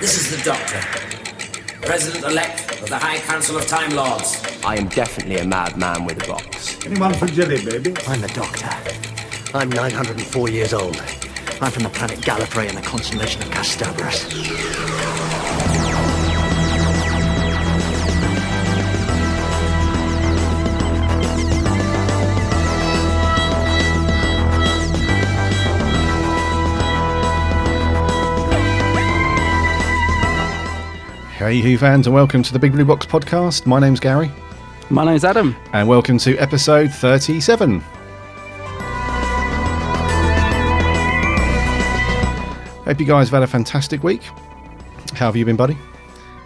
This is the Doctor, President-elect of the High Council of Time Lords. I am definitely a madman with a box. Anyone for jelly, baby? I'm the Doctor. I'm 904 years old. I'm from the planet Gallifrey in the constellation of Castabras. Hey Who fans, and welcome to the Big Blue Box podcast. My name's Gary. My name's Adam. And welcome to episode 37. Hope you guys have had a fantastic week. How have you been, buddy?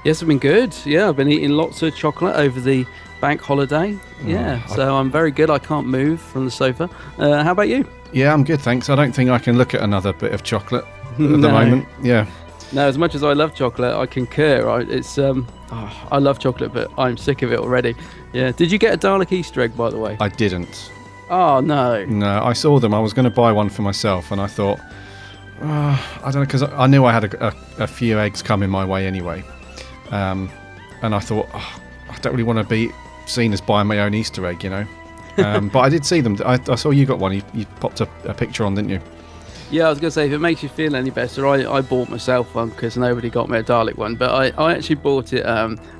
Yes, I've been good. Yeah, I've been eating lots of chocolate over the bank holiday. Yeah, so I'm very good. I can't move from the sofa. How about you? Yeah, I'm good, thanks. I don't think I can look at another bit of chocolate at the moment. Yeah. No, as much as I love chocolate, I concur. I love chocolate, but I'm sick of it already. Yeah. Did you get a Dalek Easter egg, by the way? I didn't. Oh, no. No, I saw them. I was going to buy one for myself, and I thought, I don't know, because I knew I had a few eggs coming my way anyway. And I thought, I don't really want to be seen as buying my own Easter egg, you know. But I did see them. I saw you got one. You popped a picture on, didn't you? Yeah, I was going to say, if it makes you feel any better, I bought myself one because nobody got me a Dalek one. But I actually bought it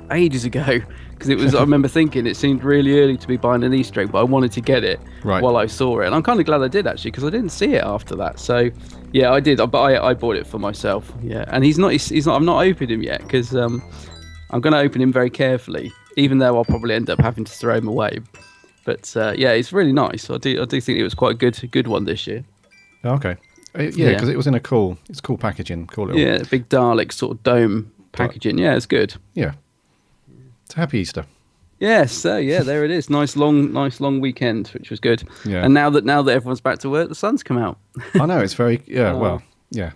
ages ago because it was. I remember thinking it seemed really early to be buying an Easter egg, but I wanted to get it while I saw it. And I'm kind of glad I did, actually, because I didn't see it after that. So, yeah, I did. But I bought it for myself. Yeah, and he's not. I've not opened him yet because I'm going to open him very carefully, even though I'll probably end up having to throw him away. But yeah, it's really nice. I do think it was quite a good one this year. Okay. Yeah, because it was in a cool packaging. Cool little... Yeah, big Dalek sort of dome packaging. Yeah, it's good. Yeah. It's a happy Easter. Yes, so yeah, there it is. Nice long weekend, which was good. Yeah. And now that everyone's back to work, the sun's come out. I know, it's very well, yeah.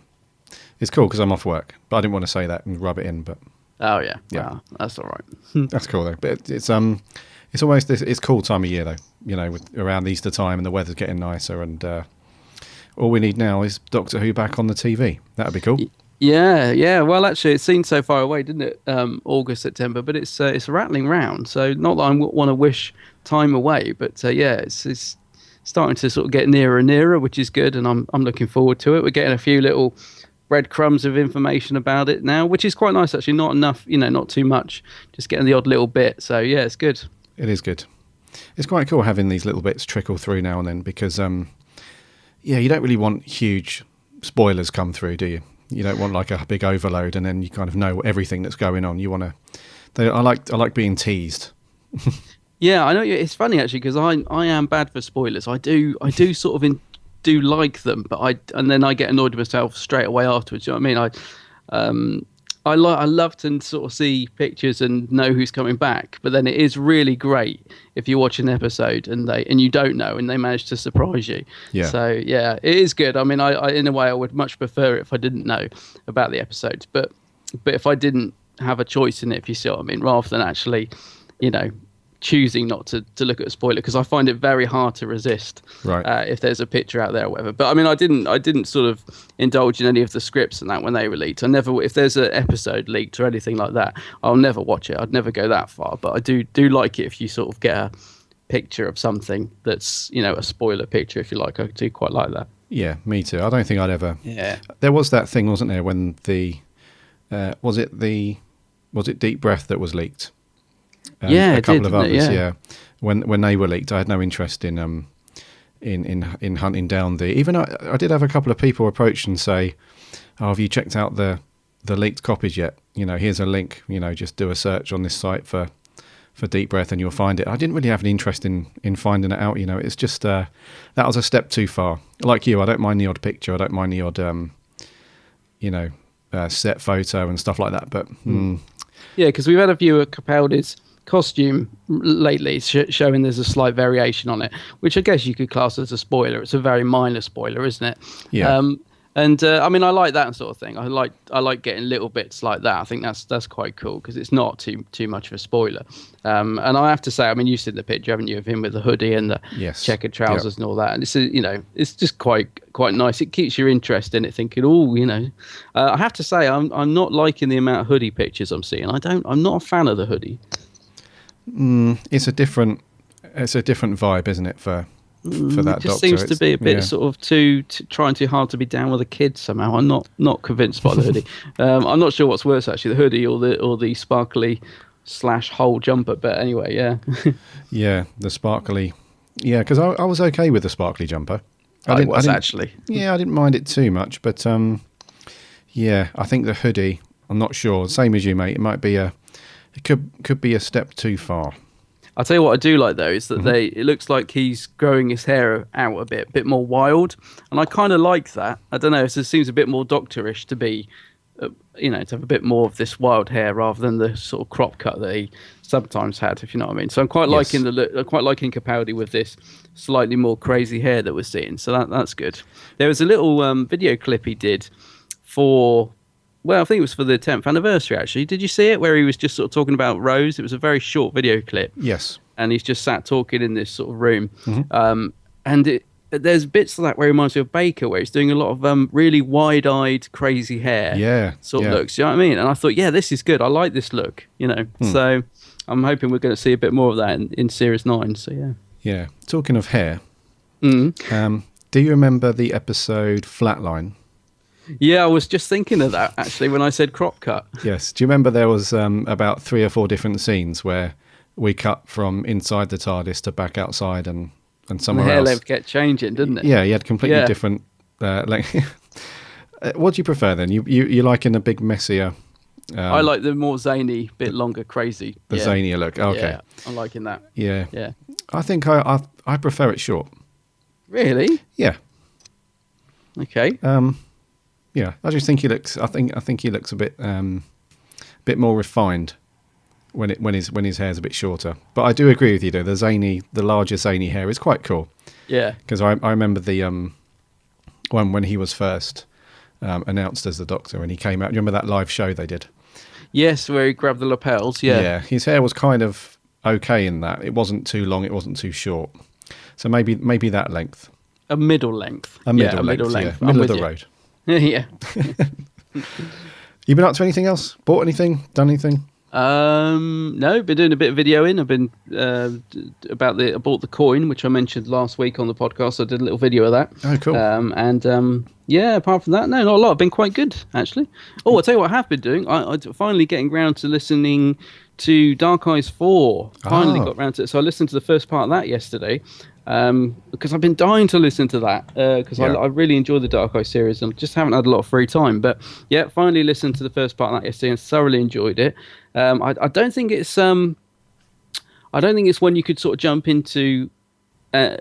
It's cool because I'm off work, but I didn't want to say that and rub it in. But oh yeah, wow, that's all right. That's cool though. But it's almost it's cool time of year though. You know, around Easter time and the weather's getting nicer and. All we need now is Doctor Who back on the TV. That would be cool. Yeah. Well, actually, it seemed so far away, didn't it? August, September, but it's rattling round. So not that I want to wish time away, but yeah, it's starting to sort of get nearer and nearer, which is good, and I'm looking forward to it. We're getting a few little breadcrumbs of information about it now, which is quite nice. Actually, not enough, not too much. Just getting the odd little bit. So yeah, it's good. It is good. It's quite cool having these little bits trickle through now and then because. Yeah, you don't really want huge spoilers come through, do you? You don't want like a big overload, and then you kind of know everything that's going on. You want to. I like being teased. Yeah, I know. It's funny actually because I am bad for spoilers. I do sort of do like them, but and then I get annoyed with myself straight away afterwards. You know what I mean? I love to sort of see pictures and know who's coming back, but then it is really great if you watch an episode and you don't know and they manage to surprise you. Yeah. So yeah, it is good. I mean, I in a way I would much prefer it if I didn't know about the episodes, but if I didn't have a choice in it, if you see what I mean, rather than actually, choosing not to look at a spoiler because I find it very hard to resist if there's a picture out there or whatever. But I mean, I didn't sort of indulge in any of the scripts and that when they were leaked. I never, if there's an episode leaked or anything like that, I'll never watch it. I'd never go that far. But I do like it if you sort of get a picture of something that's a spoiler picture, if you like. I do quite like that. Yeah, me too. I don't think I'd ever. Yeah. There was that thing, wasn't there, when the was it Deep Breath that was leaked? Yeah, a couple of others. Yeah. When they were leaked, I had no interest in hunting down the. Even I did have a couple of people approach and say, "Oh, have you checked out the leaked copies yet? Here's a link. Just do a search on this site for Deep Breath and you'll find it." I didn't really have an interest in finding it out. It's just that was a step too far. Like you, I don't mind the odd picture. I don't mind the odd set photo and stuff like that. But yeah, because we've had a few of Capaldi's costume lately showing there's a slight variation on it, which I guess you could class as a spoiler. It's a very minor spoiler, isn't it? Yeah. And I mean, I like that sort of thing. I like getting little bits like that. I think that's quite cool because it's not too much of a spoiler. And I have to say, I mean, you've seen the picture, haven't you, of him with the hoodie and the checkered trousers and all that. And it's just quite nice. It keeps your interest in it, thinking, I have to say, I'm not liking the amount of hoodie pictures I'm seeing. I'm not a fan of the hoodie. It's a different vibe, isn't it, for that It just Doctor? seems to be a bit sort of trying too hard to be down with the kids somehow. I'm not convinced by the hoodie. I'm not sure what's worse actually, the hoodie or the sparkly / whole jumper. But anyway, yeah. Yeah, the sparkly. Yeah, because I was okay with the sparkly jumper. I didn't mind it too much, but yeah, I think the hoodie. I'm not sure. Same as you, mate. It might be it could be a step too far. I'll tell you what I do like though is that it looks like he's growing his hair out a bit more wild, and I kind of like that. I don't know, it seems a bit more doctorish to be, to have a bit more of this wild hair rather than the sort of crop cut that he sometimes had, if you know what I mean. So I'm quite liking the look. I'm quite liking Capaldi with this slightly more crazy hair that we're seeing. So that's good. There was a little video clip he did for. Well, I think it was for the 10th anniversary, actually. Did you see it? Where he was just sort of talking about Rose. It was a very short video clip. Yes. And he's just sat talking in this sort of room. And there's bits of that where he reminds me of Baker, where he's doing a lot of really wide-eyed, crazy hair sort of looks. You know what I mean? And I thought, yeah, this is good. I like this look, So I'm hoping we're going to see a bit more of that in Series 9. So, yeah. Yeah. Talking of hair, do you remember the episode Flatline? Yeah, I was just thinking of that, actually, when I said crop cut. Yes. Do you remember there was about 3 or 4 different scenes where we cut from inside the TARDIS to back outside and somewhere else? The hair else? length kept changing, didn't it? Yeah, you had completely different length. What do you prefer then? You like in a big messier... I like the more zany, bit longer, crazy. The zanier look, okay. Yeah, I'm liking that. Yeah. Yeah. I think I prefer it short. Really? Yeah. Okay. Yeah, I just think he looks. I think he looks a bit more refined when his hair's a bit shorter. But I do agree with you though. The larger zany hair is quite cool. Yeah. Because I remember the one when he was first announced as the Doctor and he came out. Do you remember that live show they did? Yes, where he grabbed the lapels. Yeah. Yeah. His hair was kind of okay in that. It wasn't too long. It wasn't too short. So maybe that length. A middle length. A middle length. Yeah. Middle of the road. Yeah. You been up to anything else? Bought anything? Done anything? No, been doing a bit of videoing. I've been I bought the coin, which I mentioned last week on the podcast. I did a little video of that. Oh, cool. Yeah, apart from that, no, not a lot. I've been quite good, actually. Oh, I'll tell you what I have been doing. I finally getting round to listening to Dark Eyes 4. Finally got round to it. So I listened to the first part of that yesterday. Because I've been dying to listen to that because I really enjoy the Dark Eye series and just haven't had a lot of free time. But yeah, finally listened to the first part of that yesterday and thoroughly enjoyed it. I don't think it's one you could sort of jump into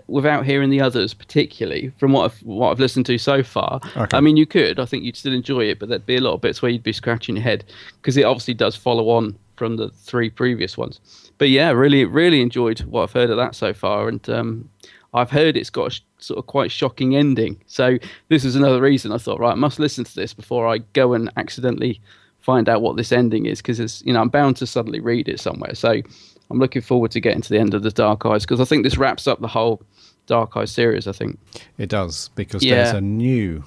without hearing the others, particularly from what I've listened to so far. Okay. I mean, you could. I think you'd still enjoy it, but there'd be a lot of bits where you'd be scratching your head because it obviously does follow on from the 3 previous ones. But yeah, really, really enjoyed what I've heard of that so far, and I've heard it's got a sort of quite shocking ending. So this is another reason I thought, right, I must listen to this before I go and accidentally find out what this ending is, because I'm bound to suddenly read it somewhere. So I'm looking forward to getting to the end of the Dark Eyes, because I think this wraps up the whole Dark Eyes series. I think it does, because there's a new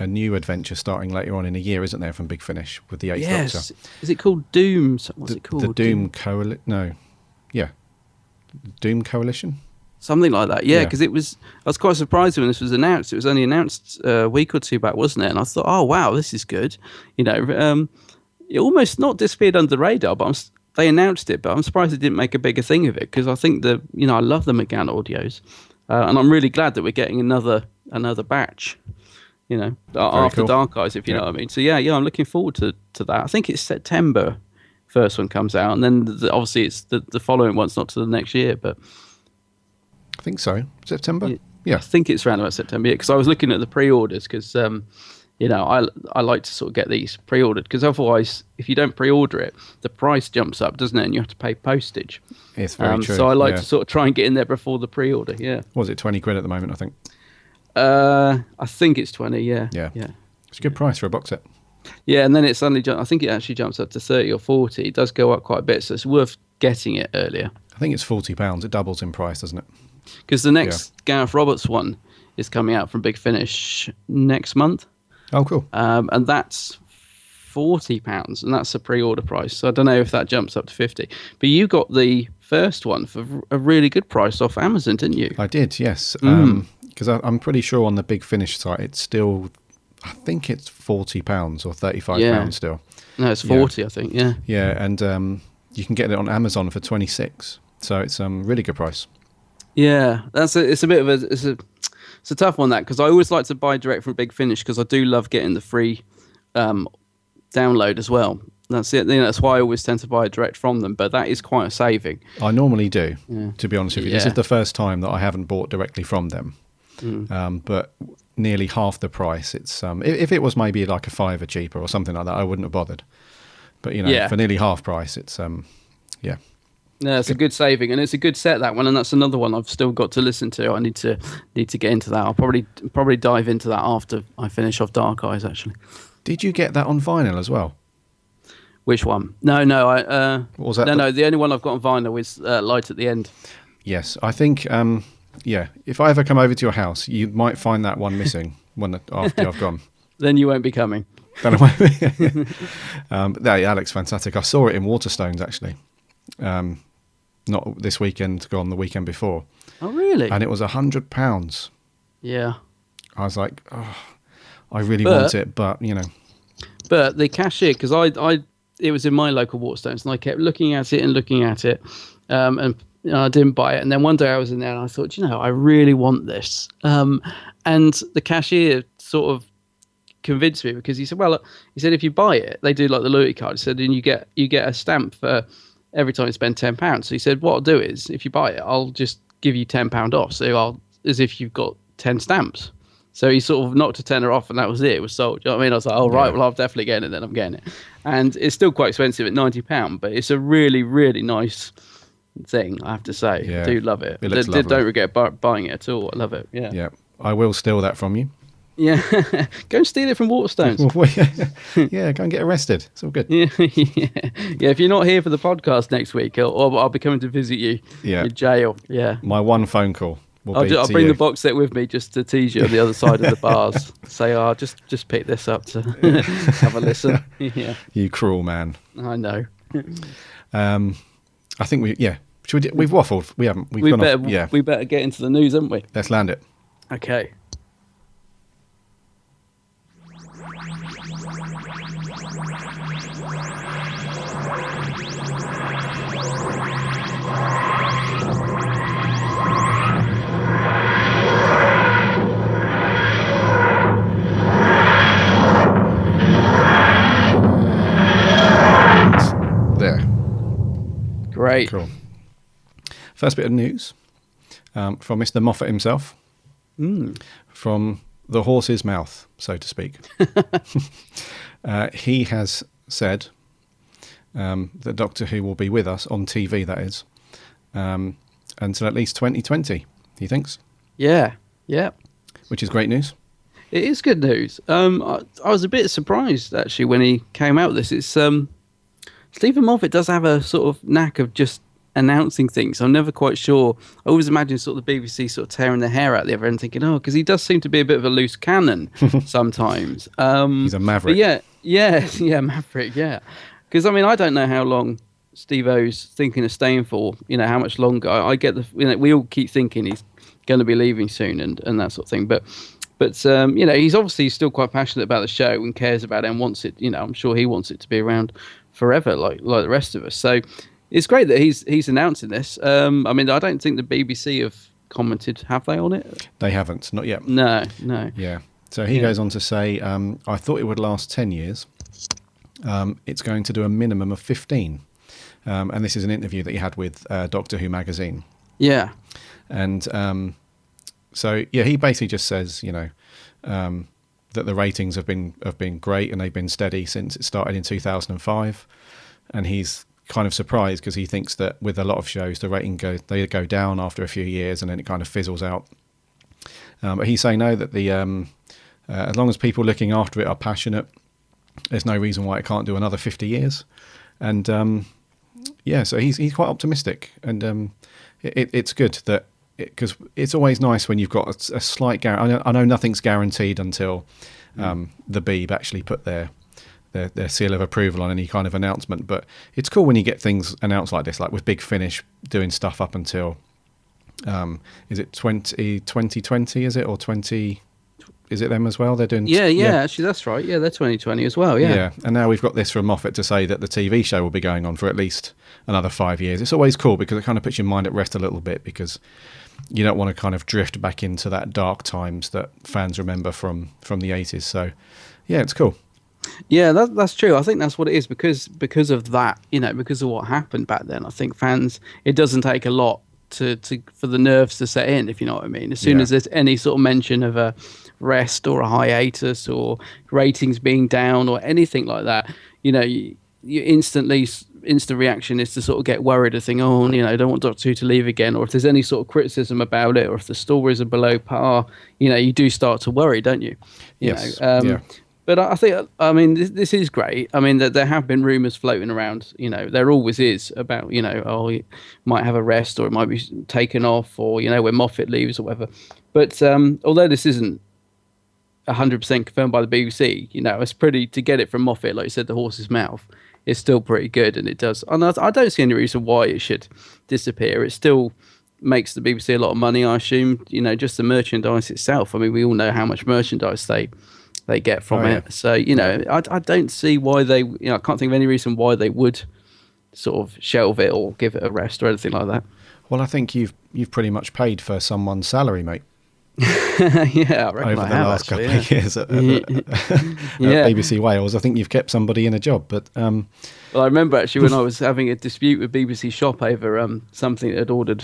adventure starting later on in the year, isn't there, from Big Finish with the 8th Doctor? Is it called Doom? What's it called? The Doom Coalition? No. Yeah. Doom Coalition? Something like that, yeah, because I was quite surprised when this was announced. It was only announced a week or two back, wasn't it? And I thought, oh, wow, this is good. It almost not disappeared under the radar, but they announced it, but I'm surprised they didn't make a bigger thing of it, because I think I love the McGann audios, and I'm really glad that we're getting another batch, after cool. Dark Eyes, if you know what I mean. So yeah, I'm looking forward to that. I think it's September, first one comes out, and then obviously it's the following one's not to the next year, but I think so. September? Yeah. I think it's around about September, because I was looking at the pre-orders, because, I like to sort of get these pre-ordered, because otherwise, if you don't pre-order it, the price jumps up, doesn't it? And you have to pay postage. It's very true. So I like to sort of try and get in there before the pre-order, yeah. Was it 20 quid at the moment, I think? I think it's 20. Yeah. Yeah. Yeah. It's a good price for a box set. Yeah, and then it suddenly I think it actually jumps up to 30 or 40. It does go up quite a bit, so it's worth getting it earlier. I think it's £40. It doubles in price, doesn't it? Because the next Gareth Roberts one is coming out from Big Finish next month. Oh, cool. And that's £40, and that's a pre-order price. So I don't know if that jumps up to 50. But you got the first one for a really good price off Amazon, didn't you? I did, yes. Because I'm pretty sure on the Big Finish site, it's still, I think it's £40 or £35 still. No, it's 40, I think. Yeah. Yeah, and you can get it on Amazon for 26. So it's a really good price. Yeah, it's a bit of it's a tough one, that, because I always like to buy direct from Big Finish because I do love getting the free download as well. That's it. That's why I always tend to buy direct from them. But that is quite a saving. I normally do, to be honest with you. This Yeah. is the first time that I haven't bought directly from them. But nearly half the price. It's if it was maybe like a £5 cheaper or something like that, I wouldn't have bothered. But for nearly half price, it's yeah. No, it's a good saving, and it's a good set, that one, and that's another one I've still got to listen to. I need to get into that. I'll probably dive into that after I finish off Dark Eyes, actually. Did you get that on vinyl as well? Which one? No, What was that? No, the only one I've got on vinyl is Light at the End. Yes, I think if I ever come over to your house, you might find that one missing after I've gone. Then you won't be coming. Then I won't be. That looks fantastic. I saw it in Waterstones actually. Not this weekend, gone the weekend before. Oh, really? And it was £100. Yeah. I was like, oh, I really want it, but But the cashier, because it was in my local Waterstones, and I kept looking at it, and I didn't buy it. And then one day I was in there, and I thought, I really want this. And the cashier sort of convinced me, because he said, if you buy it, they do like the loyalty card. He said, and you get a stamp for every time you spend £10. So he said, what I'll do is, if you buy it, I'll just give you £10 off. So as if you've got 10 stamps. So he sort of knocked a tenner off, and that was it. It was sold. You know what I mean? I was like, oh, right, well, I'm definitely getting it then. I'm getting it. And it's still quite expensive at £90, but it's a really, really nice thing, I have to say. Yeah. I do love it. It looks lovely. Don't regret buying it at all. I love it. Yeah. Yeah, I will steal that from you. Yeah. Go and steal it from Waterstones. Yeah, go and get arrested. It's all good. Yeah. If you're not here for the podcast next week, I'll be coming to visit you in jail. Yeah. My one phone call. I'll bring the box set with me just to tease you on the other side of the bars. Say, just pick this up to have a listen. Yeah. You cruel man. I know. I think we've waffled. We haven't. We better get into the news, haven't we? Let's land it. Okay. There. Great. Cool. First bit of news from Mr. Moffat himself. From the horse's mouth, so to speak. He has said that Doctor Who will be with us on TV, that is, until at least 2020, he thinks. Yeah. Which is great news. It is good news. I was a bit surprised, actually, when he came out with this. It's Stephen Moffat does have a sort of knack of just announcing things. I'm never quite sure. I always imagine sort of the BBC sort of tearing their hair out the other end, thinking, because he does seem to be a bit of a loose cannon sometimes. He's a maverick. Yeah, maverick, yeah. Because, I don't know how long Steve-O's thinking of staying for, how much longer. I get we all keep thinking he's going to be leaving soon and that sort of thing. But he's obviously still quite passionate about the show and cares about it and wants it, I'm sure he wants it to be around forever, like the rest of us. So it's great that he's announcing this. I don't think the BBC have commented, have they, on it? They haven't, not yet. No. Yeah. So he goes on to say, I thought it would last 10 years. It's going to do a minimum of 15. And this is an interview that he had with Doctor Who magazine. Yeah. And he basically just says, that the ratings have been great and they've been steady since it started in 2005. And he's kind of surprised because he thinks that with a lot of shows, the rating go down after a few years and then it kind of fizzles out. But he's saying no, that the as long as people looking after it are passionate, there's no reason why it can't do another 50 years. And so he's quite optimistic, and it's good that, because it's always nice when you've got a slight guarantee. I know nothing's guaranteed until the Beeb actually put their seal of approval on any kind of announcement, but it's cool when you get things announced like this, like with Big Finish doing stuff up until is it 2020, is it, or 20, is it them as well? They're doing actually that's right, they're 2020 as well. And now we've got this from Moffat to say that the TV show will be going on for at least another 5 years. It's always cool because it kind of puts your mind at rest a little bit, because you don't want to kind of drift back into that dark times that fans remember from the 80s. So yeah, it's cool. Yeah, that's true. I think that's what it is, because of that, because of what happened back then. I think fans, it doesn't take a lot to for the nerves to set in, if you know what I mean. As soon as there's any sort of mention of a rest or a hiatus or ratings being down or anything like that, you instant reaction is to sort of get worried and think, I don't want Doctor Who to leave again, or if there's any sort of criticism about it, or if the stories are below par, you do start to worry, don't you? Yes. But I think, this is great. I mean, there have been rumours floating around, there always is, about, it might have a rest, or it might be taken off, or, when Moffat leaves or whatever. But although this isn't 100% confirmed by the BBC, it's pretty, to get it from Moffat, like you said, the horse's mouth, it's still pretty good, and it does. And I don't see any reason why it should disappear. It still makes the BBC a lot of money, I assume, just the merchandise itself. I mean, we all know how much merchandise they get from it. So, I don't see why they, I can't think of any reason why they would sort of shelve it or give it a rest or anything like that. Well, I think you've pretty much paid for someone's salary, mate. I reckon over the last couple of years at BBC Wales. I think you've kept somebody in a job. But well, I remember actually when I was having a dispute with BBC Shop over something that had ordered,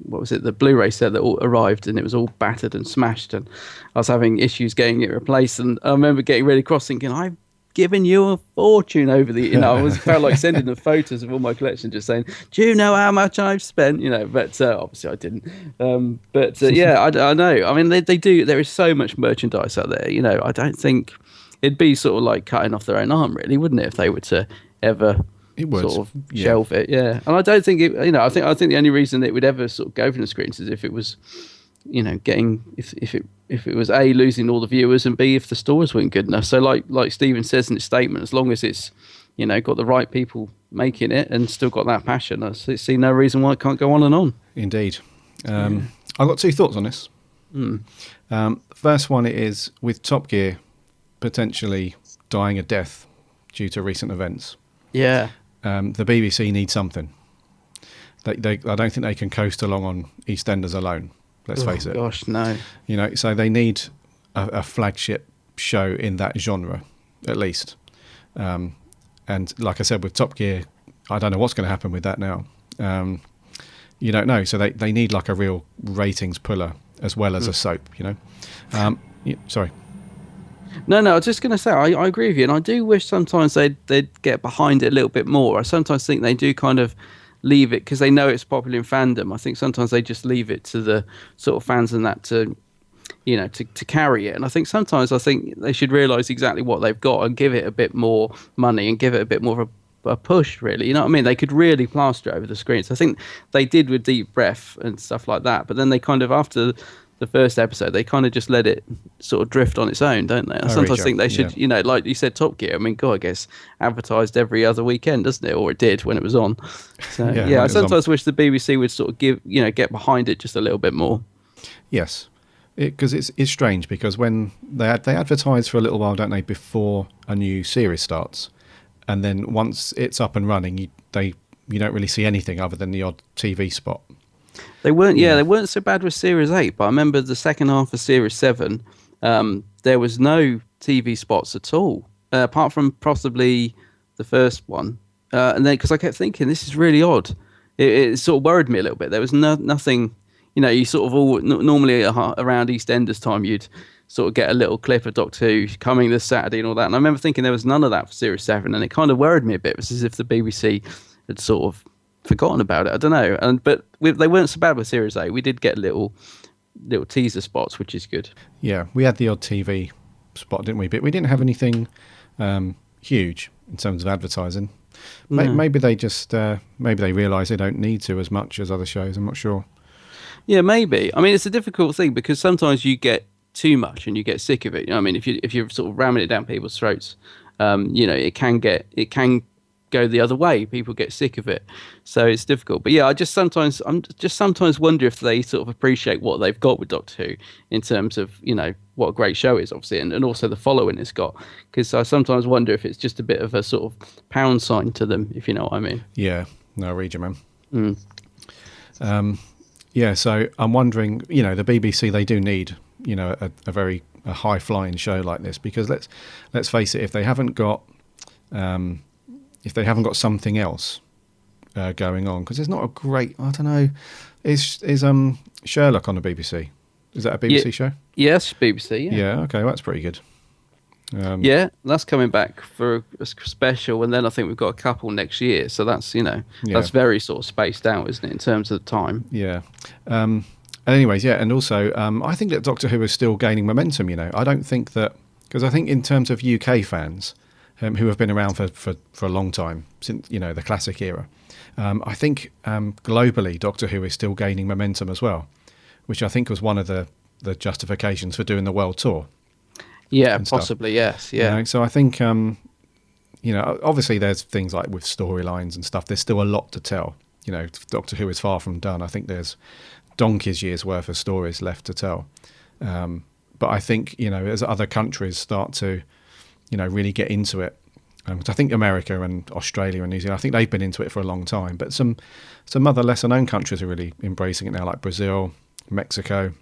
what was it, the Blu-ray set that arrived, and it was all battered and smashed, and I was having issues getting it replaced, and I remember getting really cross, thinking, I've given you a fortune over the, I felt like sending them photos of all my collection, just saying, do you know how much I've spent, but obviously I didn't. I know. I mean, they do, there is so much merchandise out there, I don't think it'd be sort of like cutting off their own arm, really, wouldn't it, if they were to ever sort of shelve it. And I don't think it, I think the only reason it would ever sort of go from the screens is if it was, getting, if it was A, losing all the viewers, and B, if the stories weren't good enough. So like Stephen says in his statement, as long as it's, got the right people making it and still got that passion, I see no reason why it can't go on and on. Indeed. I've got two thoughts on this. First one is with Top Gear potentially dying a death due to recent events. The BBC need something. I don't think they can coast along on EastEnders alone. Let's face it. Gosh, no. So they need a flagship show in that genre, at least. And like I said, with Top Gear, I don't know what's going to happen with that now. You don't know. So they need like a real ratings puller as well as a soap, sorry. No, I was just going to say, I agree with you. And I do wish sometimes they'd get behind it a little bit more. I sometimes think they do kind of leave it because they know it's popular in fandom. I think sometimes they just leave it to the sort of fans and that to carry it. And I think sometimes they should realise exactly what they've got and give it a bit more money and give it a bit more of a push, really. You know what I mean? They could really plaster it over the screens. I think they did with Deep Breath and stuff like that. But then they kind of, after the first episode, they kind of just let it sort of drift on its own, don't they? I sometimes think they should, like you said, Top Gear. I mean, God, I guess advertised every other weekend, doesn't it? Or it did when it was on. So I sometimes wish the BBC would sort of get behind it just a little bit more. Yes, because it's strange, because when they advertise for a little while, don't they, before a new series starts, and then once it's up and running, you don't really see anything other than the odd TV spot. They weren't so bad with Series 8, but I remember the second half of Series 7, there was no TV spots at all, apart from possibly the first one. And then, because I kept thinking, this is really odd. It sort of worried me a little bit. There was nothing, you sort of all, normally around EastEnders time, you'd sort of get a little clip of Doctor Who coming this Saturday and all that. And I remember thinking there was none of that for Series 7, and it kind of worried me a bit. It was as if the BBC had sort of forgotten about it. I don't know. But they weren't so bad with Series 8. We did get little little teaser spots, which is good. Yeah, we had the odd TV spot, didn't we? But we didn't have anything huge in terms of advertising. Maybe they just maybe they realise they don't need to as much as other shows. I'm not sure. Yeah, maybe. I mean, it's a difficult thing because sometimes you get too much and you get sick of it. You know what I mean, if you're sort of ramming it down people's throats, it can go the other way. People get sick of it, so it's difficult. But yeah, I'm just sometimes wonder if they sort of appreciate what they've got with Doctor Who in terms of what a great show is, obviously, and also the following it's got. Because I sometimes wonder if it's just a bit of a sort of pound sign to them, if you know what I mean. Yeah, no, I read you, man. Yeah, so I'm wondering, the BBC, they do need a very high flying show like this, because let's face it, if they haven't got something else going on, because there's not a great, I don't know, is Sherlock on the BBC? Is that a BBC show? Yes, BBC. Yeah. Okay, well, that's pretty good. Yeah, that's coming back for a special, and then I think we've got a couple next year. So that's that's very sort of spaced out, isn't it, in terms of the time? Yeah. And anyways, yeah, and also I think that Doctor Who is still gaining momentum. I don't think that, because I think in terms of UK fans who have been around for a long time, since the classic era, I think globally Doctor Who is still gaining momentum as well, which I think was one of the justifications for doing the world tour. Yeah, possibly, yes. Yeah. So I think, obviously there's things like with storylines and stuff, there's still a lot to tell. Doctor Who is far from done. I think there's donkey's years worth of stories left to tell. But I think, as other countries start to, really get into it, because I think America and Australia and New Zealand, I think they've been into it for a long time. But some other lesser known countries are really embracing it now, like Brazil, Mexico,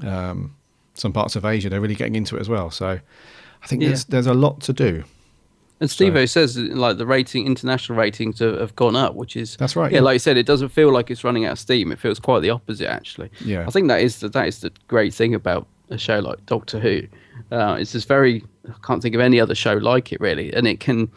some parts of Asia, they're really getting into it as well. So I think there's a lot to do. And Steve-O says like the international ratings have gone up, which is that's right. Yeah, like you said, it doesn't feel like it's running out of steam. It feels quite the opposite, actually. Yeah, I think that is the great thing about a show like Doctor Who. It's just I can't think of any other show like it really, and it can,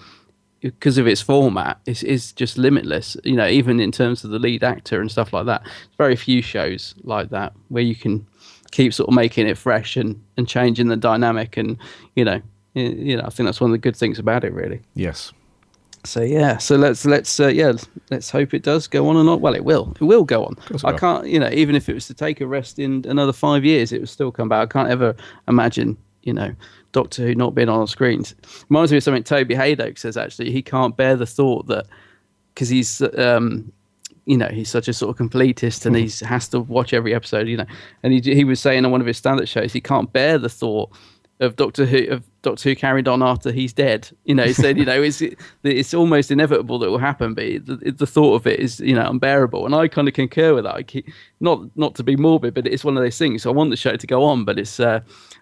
because of its format, it's just limitless. Even in terms of the lead actor and stuff like that. There's very few shows like that where you can keep sort of making it fresh and changing the dynamic, and I think that's one of the good things about it, really. Yes. So yeah, so let's hope it does go on or not. Well, it will go on. I can't, even if it was to take a rest in another 5 years, it would still come back. I can't ever imagine, Doctor Who not being on screens. Reminds me of something Toby Haydock says. Actually, he can't bear the thought that, because he's he's such a sort of completist, and he has to watch every episode, and he was saying on one of his stand-up shows he can't bear the thought of Doctor Who carried on after he's dead. He said, it's almost inevitable that it will happen, but the thought of it is, unbearable. And I kind of concur with that. Not to be morbid, but it's one of those things. So I want the show to go on, but it's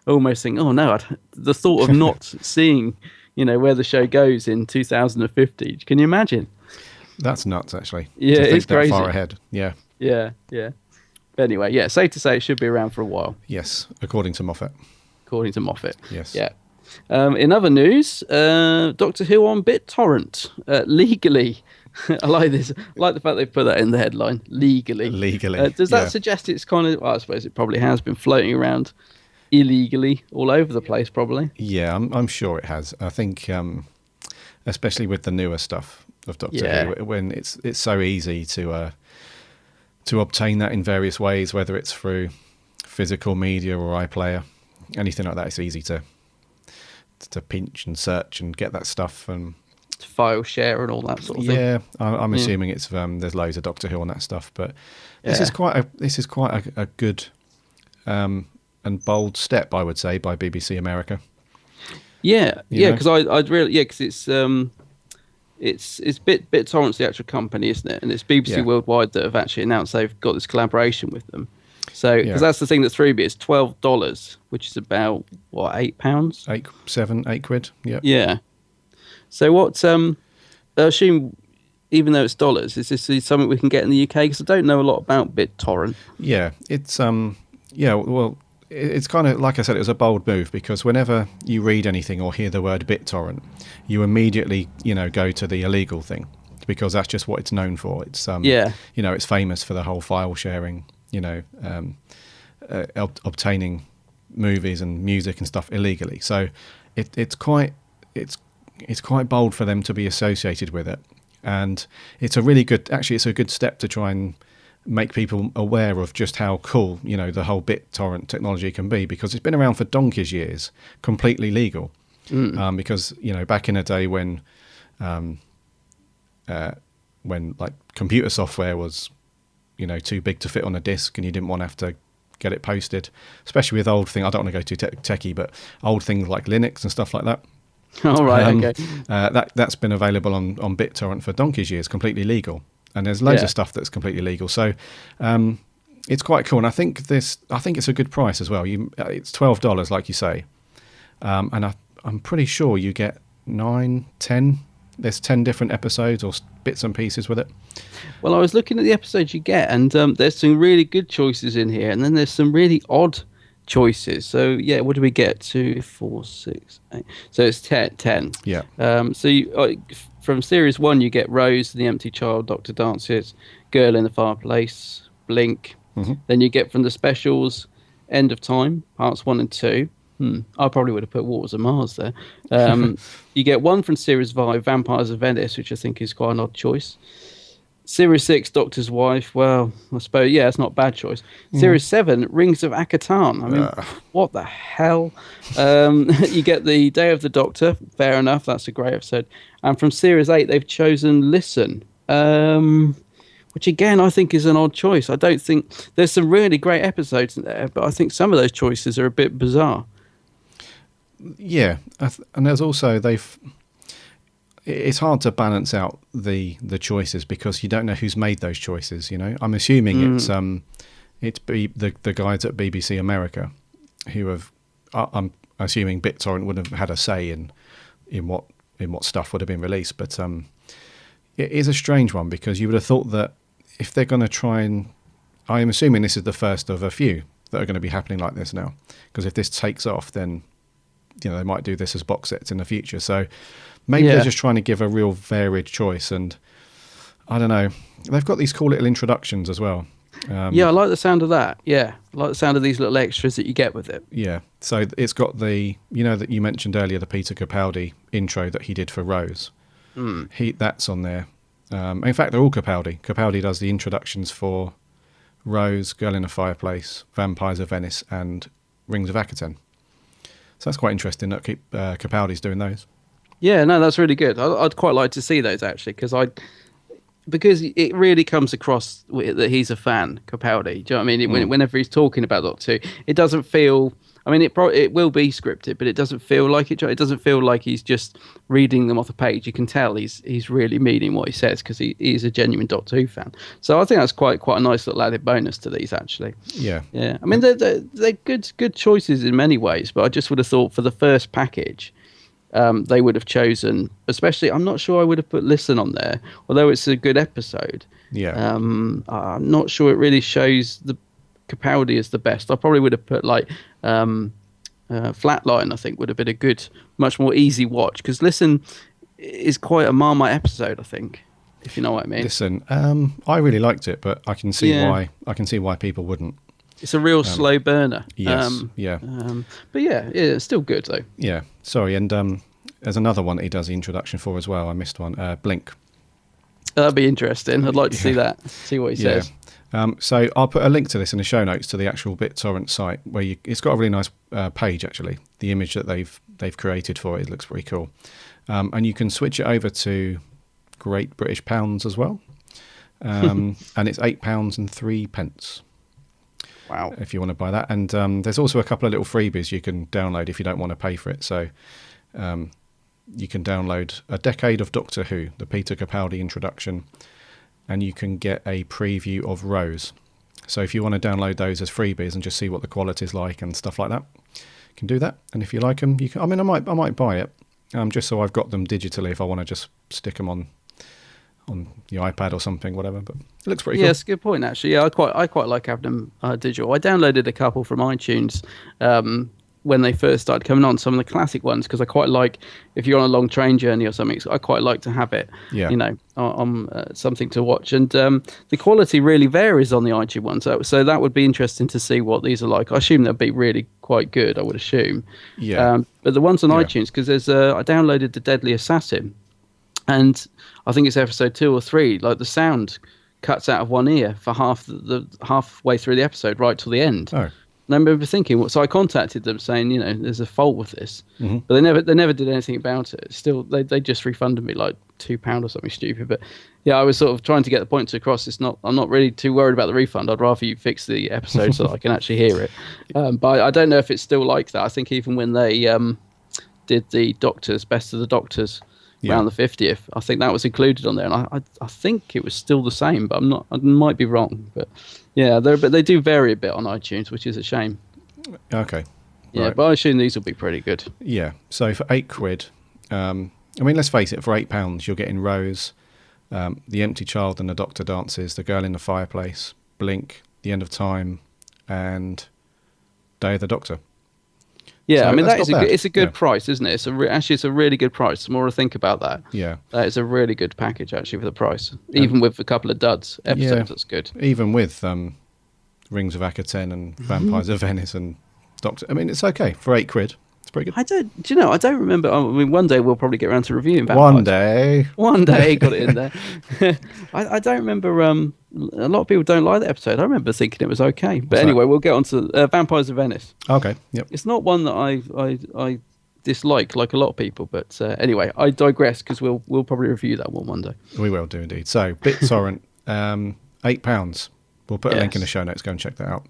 almost think, oh no, the thought of not seeing, where the show goes in 2050. Can you imagine? That's nuts, actually. Yeah, it's crazy. That far ahead. Yeah. Yeah. But anyway, yeah, safe to say it should be around for a while. Yes, according to Moffat. Yes. Yeah. In other news, Doctor Who on BitTorrent legally. I like this. I like the fact they put that in the headline. Legally. Does that suggest it's kind of? Well, I suppose it probably has been floating around illegally all over the place, probably. Yeah, I'm sure it has. I think, especially with the newer stuff of Doctor Who, when it's so easy to obtain that in various ways, whether it's through physical media or iPlayer. Anything like that, it's easy to pinch and search and get that stuff and to file share and all that sort of thing. Yeah, I'm assuming it's there's loads of Doctor Who on that stuff, but this is quite a good and bold step, I would say, by BBC America. Yeah, because I'd really because it's BitTorrent's the actual company, isn't it? And it's BBC Worldwide that have actually announced they've got this collaboration with them. So, because that's the thing that threw me, it's $12, which is about what, £8? £8 yeah. Yeah. So what? I assume, even though it's dollars, is this something we can get in the UK? Because I don't know a lot about BitTorrent. Yeah, it's well, it's kind of like I said, it was a bold move, because whenever you read anything or hear the word BitTorrent, you immediately go to the illegal thing, because that's just what it's known for. It's it's famous for the whole file sharing obtaining movies and music and stuff illegally. So it's quite bold for them to be associated with it, and it's a good step to try and make people aware of just how cool, the whole BitTorrent technology can be, because it's been around for donkey's years, completely legal. Because back in a day when like computer software was too big to fit on a disk, and you didn't want to have to get it posted, especially with old things. I don't want to go too techie, but old things like Linux and stuff like that. All right, okay. That's been available on BitTorrent for donkey's years, completely legal. And there's loads of stuff that's completely legal. So it's quite cool. And I think it's a good price as well. It's $12, like you say. And I'm pretty sure you get 10. There's 10 different episodes or bits and pieces with it. Well, I was looking at the episodes you get, and there's some really good choices in here, and then there's some really odd choices. So yeah, what do we get? 2, 4, 6, 8. So it's 10. Yeah. So from series 1, you get Rose and the Empty Child, Dr. Dances, Girl in the Fireplace, Blink. Mm-hmm. Then you get from the specials, End of Time, parts 1 and 2. I probably would have put Waters of Mars there. You get 1 from series 5, Vampires of Venice, which I think is quite an odd choice. Series 6, Doctor's Wife. Well, I suppose, yeah, it's not a bad choice. Series 7, Rings of Akatan. I mean, what the hell? You get the Day of the Doctor. Fair enough. That's a great episode. And from Series 8, they've chosen Listen, which, again, I think is an odd choice. I don't think... There's some really great episodes in there, but I think some of those choices are a bit bizarre. Yeah. And there's also... It's hard to balance out the choices because you don't know who's made those choices. I'm assuming it's the guys at BBC America who have. I'm assuming BitTorrent would have had a say in what stuff would have been released, but it is a strange one because you would have thought that if they're going to try and, I am assuming this is the first of a few that are going to be happening like this now, because if this takes off, then they might do this as box sets in the future. So. Maybe they're just trying to give a real varied choice, and I don't know. They've got these cool little introductions as well. I like the sound of that. Yeah, I like the sound of these little extras that you get with it. Yeah, so it's got the, that you mentioned earlier, the Peter Capaldi intro that he did for Rose. That's on there. In fact, they're all Capaldi. Capaldi does the introductions for Rose, Girl in a Fireplace, Vampires of Venice, and Rings of Akatan. So that's quite interesting that Capaldi's doing those. Yeah, no, that's really good. I'd quite like to see those actually, because it really comes across that he's a fan, Capaldi. Do you know what I mean? Whenever he's talking about Doctor Who, it doesn't feel. I mean, it will be scripted, but it doesn't feel like it. It doesn't feel like he's just reading them off a page. You can tell he's really meaning what he says because he is a genuine Doctor Who fan. So I think that's quite a nice little added bonus to these actually. Yeah. I mean, they're good choices in many ways, but I just would have thought for the first package. They would have chosen, especially, I'm not sure I would have put Listen on there, although it's a good episode. Yeah. I'm not sure it really shows the Capaldi as the best. I probably would have put Flatline, I think, would have been a good, much more easy watch, because Listen is quite a Marmite episode, I think, if you know what I mean. Listen, I really liked it, but I can see why people wouldn't. It's a real slow burner. Yes, but it's still good though. Yeah, sorry, and there's another one that he does the introduction for as well. I missed one. Blink. That'd be interesting. I'd like to see that. See what he says. So I'll put a link to this in the show notes to the actual BitTorrent site where it's got a really nice page actually. The image that they've created for it looks pretty cool, and you can switch it over to Great British Pounds as well, and it's £8.03. Wow. If you want to buy that. And there's also a couple of little freebies you can download if you don't want to pay for it. So you can download A Decade of Doctor Who, the Peter Capaldi introduction, and you can get a preview of Rose. So if you want to download those as freebies and just see what the quality is like and stuff like that, you can do that. And if you like them, you can. I mean, I might buy it just so I've got them digitally if I want to just stick them on the iPad or something, whatever. But it looks pretty cool. Yeah, it's a good point actually. Yeah, I quite like having them digital. I downloaded a couple from iTunes when they first started coming on, some of the classic ones, because I quite like, if you're on a long train journey or something, so I quite like to have it, Yeah. you know, on something to watch. And the quality really varies on the iTunes one. So that would be interesting to see what these are like. I assume they'll be really quite good, I would assume. Yeah. But the ones on Yeah. iTunes, because there's I downloaded The Deadly Assassin, and I think it's episode 2 or 3, like the sound cuts out of one ear for halfway through the episode, right till the end. Oh. And I remember thinking, so I contacted them saying, you know, there's a fault with this, but they never did anything about it. Still, they just refunded me like £2 or something stupid. But yeah, I was sort of trying to get the point across. I'm not really too worried about the refund. I'd rather you fix the episode so that I can actually hear it. But I don't know if it's still like that. I think even when they did the Doctors, Best of the Doctors, around the 50th, I think that was included on there, and I think it was still the same, but I might be wrong. But yeah, but they do vary a bit on iTunes, which is a shame. Okay. Yeah, Right. but I assume these will be pretty good. Yeah. So for £8, I mean, let's face it, for £8, you're getting Rose, The Empty Child and the Doctor Dances, The Girl in the Fireplace, Blink, The End of Time, and Day of the Doctor. Yeah, So I mean that's not bad. it's a good Yeah. price, isn't it? Actually, it's a really good price. The more I think about that, Yeah. that is a really good package actually for the price. Even with a couple of duds episodes, Yeah. that's good. Even with Rings of Akaten and Vampires of Venice and Doctor, I mean, it's okay for £8. It's pretty good. Do you know? I don't remember. I mean, one day we'll probably get around to reviewing Vampires. One day. One day got it in there. I don't remember. A lot of people don't like the episode. I remember thinking it was okay. But What's anyway, that? we'll get on to Vampires of Venice. Okay. Yep. It's not one that I dislike like a lot of people. But anyway, I digress because we'll probably review that one day. We will do indeed. So BitTorrent, £8. We'll put a link in the Yes. show notes. Go and check that out.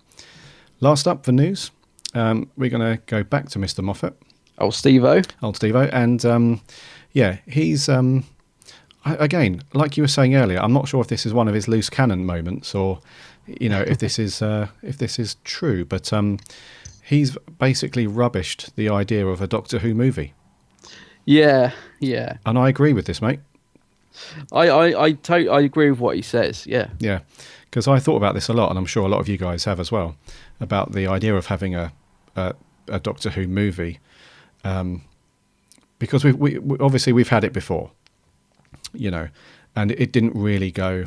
Last up for news, we're going to go back to Mr. Moffat, Oh, Steve-O. old Steve-O, and he's again, like you were saying earlier. I'm not sure if this is one of his loose cannon moments, or if this is true, but he's basically rubbished the idea of a Doctor Who movie, Yeah. and I agree with this, mate. I agree with what he says. Yeah. Yeah, because I thought about this a lot, and I'm sure a lot of you guys have as well, about the idea of having a Doctor Who movie, because we obviously we've had it before, and it didn't really go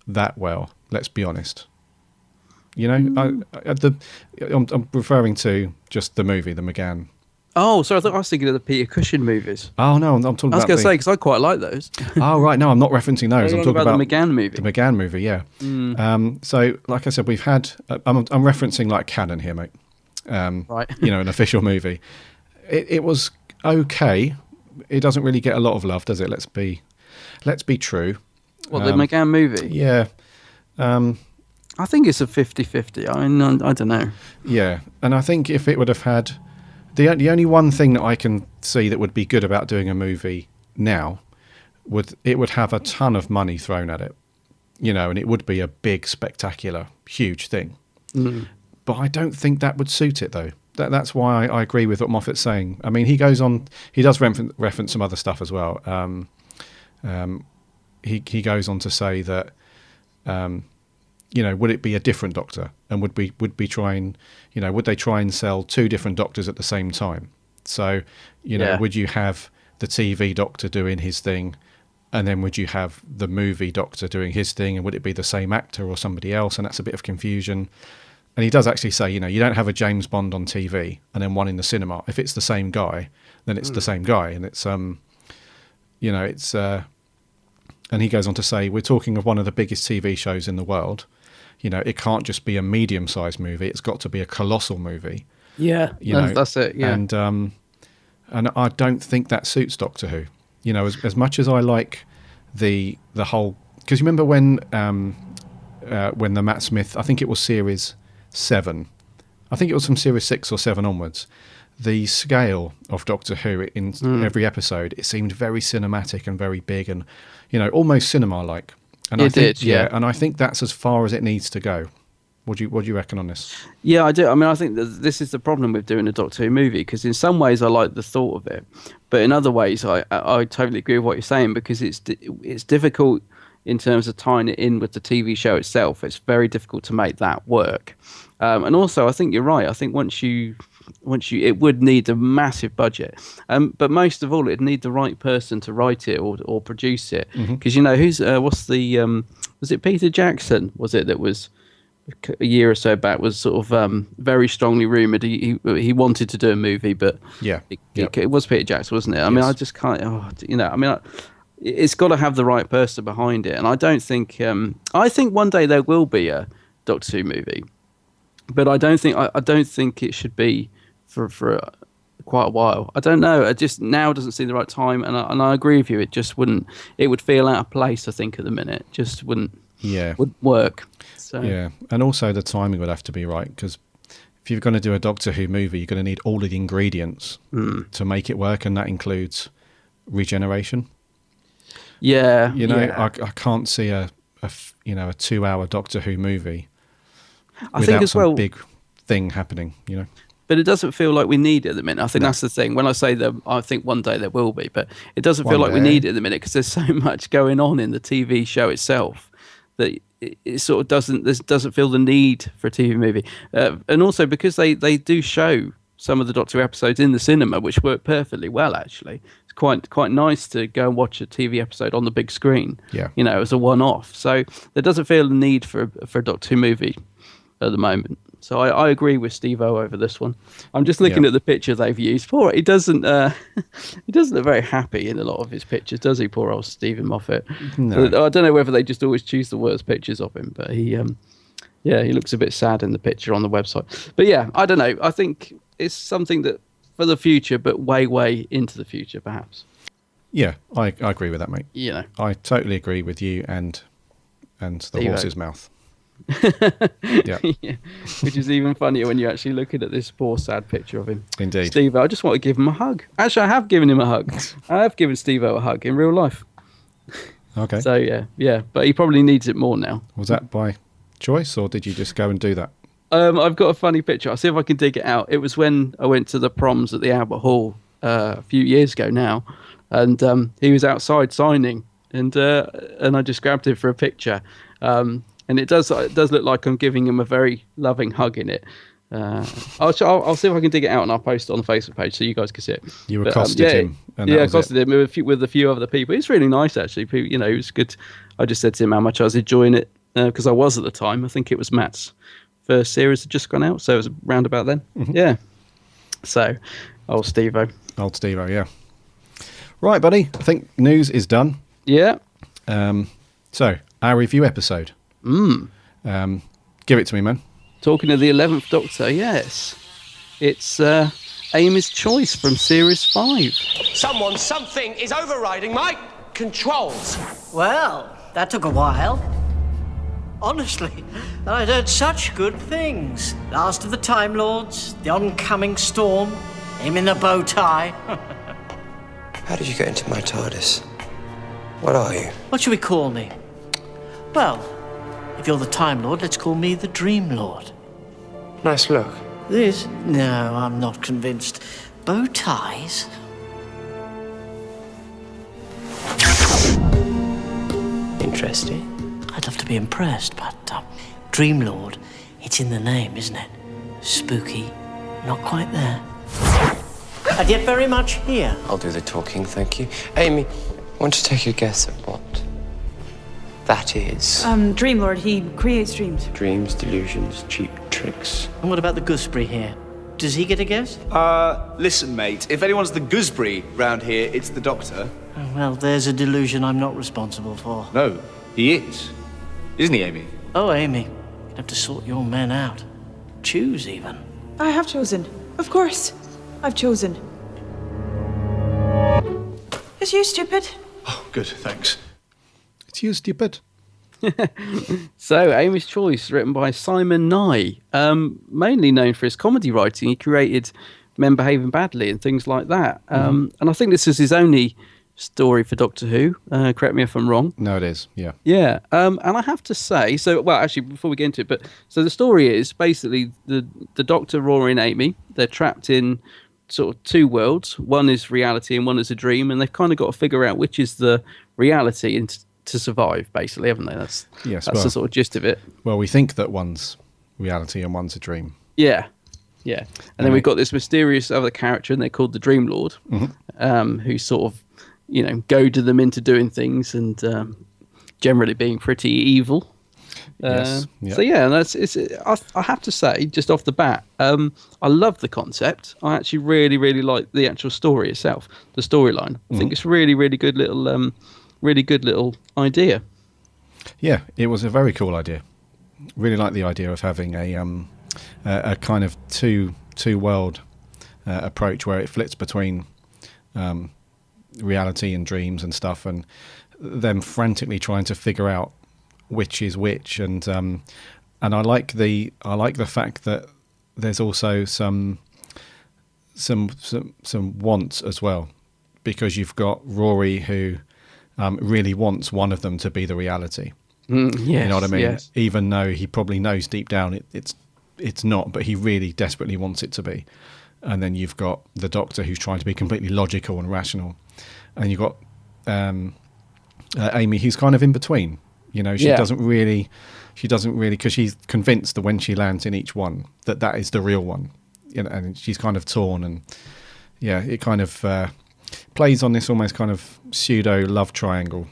that well. Let's be honest. I'm referring to just the movie, the McGann. Oh, sorry. I was thinking of the Peter Cushing movies. Oh no, I'm talking I was about. going to say because I quite like those. Oh right, no, I'm not referencing those. I'm You're talking on about the McGann movie. The McGann movie, yeah. So, like I said, we've had. I'm referencing like canon here, mate. Right. An official movie. It was okay. It doesn't really get a lot of love, does it? Let's be true. What, the McGann movie? Yeah. I think it's a 50-50. I mean, I don't know. Yeah, and I think if it would have had the only one thing that I can see that would be good about doing a movie now would have a ton of money thrown at it, and it would be a big, spectacular, huge thing. But I don't think that would suit it though. That's why I agree with what Moffat's saying. I mean, he goes on. He does reference some other stuff as well. He goes on to say that. Would it be a different Doctor, and would they try and sell two different Doctors at the same time? So, would you have the TV Doctor doing his thing, and then would you have the movie Doctor doing his thing, and would it be the same actor or somebody else? And that's a bit of confusion. And he does actually say, you don't have a James Bond on TV and then one in the cinema. If it's the same guy, then it's the same guy, and it's and he goes on to say, we're talking of one of the biggest TV shows in the world. It can't just be a medium-sized movie. It's got to be a colossal movie. Yeah, that's it. Yeah, and I don't think that suits Doctor Who. As much as I like the whole, because you remember when the Matt Smith, I think it was series 7, I think it was from series 6 or 7 onwards. The scale of Doctor Who in every episode, it seemed very cinematic and very big, and almost cinema-like. And I think, yeah. And I think that's as far as it needs to go. What do you reckon on this? Yeah, I do. I mean, I think that this is the problem with doing a Doctor Who movie, because in some ways I like the thought of it, but in other ways I totally agree with what you're saying, because it's difficult in terms of tying it in with the TV show itself. It's very difficult to make that work. And also, I think you're right. I think once you it would need a massive budget. But most of all, it'd need the right person to write it or produce it. Because what's the was it Peter Jackson? Was it that was a year or so back was sort of very strongly rumored he wanted to do a movie, but it was Peter Jackson, wasn't it? I mean, I just can't. It's got to have the right person behind it, and I don't think. I think one day there will be a Doctor Who movie, but I don't think it should be for quite a while. I don't know. It just now doesn't seem the right time, and I agree with you. It just wouldn't. It would feel out of place. I think at the minute, just wouldn't. Yeah, would work. So. Yeah, and also the timing would have to be right, because if you're going to do a Doctor Who movie, you're going to need all of the ingredients to make it work, and that includes regeneration. Yeah, I can't see a 2-hour Doctor Who movie I without think as some big thing happening. But it doesn't feel like we need it at the minute. I think that's the thing. When I say that, I think one day there will be, but it doesn't feel like we need it at the minute because there's so much going on in the TV show itself that it sort of doesn't feel the need for a TV movie. And also because they do show some of the Doctor Who episodes in the cinema, which work perfectly well, actually. It's quite nice to go and watch a TV episode on the big screen, as a one-off. So there doesn't feel the need for a Doctor Who movie at the moment. So I agree with Steve-O over this one. I'm just looking at the picture they've used. Poor, he doesn't look very happy in a lot of his pictures, does he? Poor old Stephen Moffat. No. I don't know whether they just always choose the worst pictures of him, but he looks a bit sad in the picture on the website. But yeah, I don't know. I think it's something that for the future, but way into the future, perhaps. Yeah, I agree with that, mate. I totally agree with you and the horse's mouth. Yeah. Which is even funnier when you're actually looking at this poor sad picture of him. Indeed. Steve-O, I just want to give him a hug. Actually, I have given him a hug. I have given Steve-O a hug in real life. Okay. So yeah, but he probably needs it more now. Was that by choice, or did you just go and do that? I've got a funny picture. I'll see if I can dig it out. It was when I went to the proms at the Albert Hall a few years ago now, and he was outside signing, and I just grabbed him for a picture. And it does look like I'm giving him a very loving hug in it. I'll see if I can dig it out and I'll post it on the Facebook page so you guys can see it. You accosted him. And accosted him with a few other people. It's really nice actually. It was good. I just said to him how much I was enjoying it because I was at the time. I think it was Matt's first series had just gone out, so it was round about then. Mm-hmm. Yeah. So, old Steve-O. Yeah. Right, buddy. I think news is done. Yeah. So our review episode. Give it to me, man. Talking of the 11th Doctor, yes. It's Amy's Choice from Series 5. Something is overriding my controls. Well, that took a while. Honestly, I'd heard such good things. Last of the Time Lords, the oncoming storm, him in the bow tie. How did you get into my TARDIS? What are you? What should we call me? Well, if you're the Time Lord, let's call me the Dream Lord. Nice look. This? No, I'm not convinced. Bow ties? Interesting. I'd love to be impressed, but Dream Lord, it's in the name, isn't it? Spooky, not quite there. And yet very much here. I'll do the talking, thank you. Amy, want to take a guess at what that is? Dream Lord, he creates dreams. Dreams, delusions, cheap tricks. And what about the gooseberry here? Does he get a guess? Listen, mate, if anyone's the gooseberry round here, it's the Doctor. Oh, well, there's a delusion I'm not responsible for. No, he is. Isn't he, Amy? Oh, Amy, you have to sort your men out. Choose, even. I have chosen. Of course. I've chosen. It's you, stupid. Oh, good, thanks. It's you, stupid. So, Amy's Choice, written by Simon Nye, mainly known for his comedy writing. He created Men Behaving Badly and things like that. And I think this is his only story for Doctor Who. Correct me if I'm wrong. No, it is. Yeah. Yeah. And I have to say, actually, before we get into it, so the story is basically the Doctor, Rory and Amy, they're trapped in sort of two worlds. One is reality and one is a dream, and they've kind of got to figure out which is the reality and to survive, basically, haven't they? That's the sort of gist of it. Well, we think that one's reality and one's a dream. Yeah. Yeah, and then we've got this mysterious other character, and they're called the Dream Lord, who sort of, goaded them into doing things and generally being pretty evil. Yes. Yeah. So yeah, I have to say, just off the bat, I love the concept. I actually really, really like the actual story itself, the storyline. I think it's really, really good little idea. Yeah, it was a very cool idea. Really like the idea of having a kind of two world approach where it flits between reality and dreams and stuff, and them frantically trying to figure out which is which, and I like the fact that there's also some wants as well, because you've got Rory who really wants one of them to be the reality. Yes, you know what I mean? Yes. Even though he probably knows deep down it's not, but he really desperately wants it to be. And then you've got the Doctor who's trying to be completely logical and rational, and you've got Amy who's kind of in between. She doesn't really, because she's convinced that when she lands in each one that is the real one, and she's kind of torn, and it kind of plays on this almost kind of pseudo love triangle.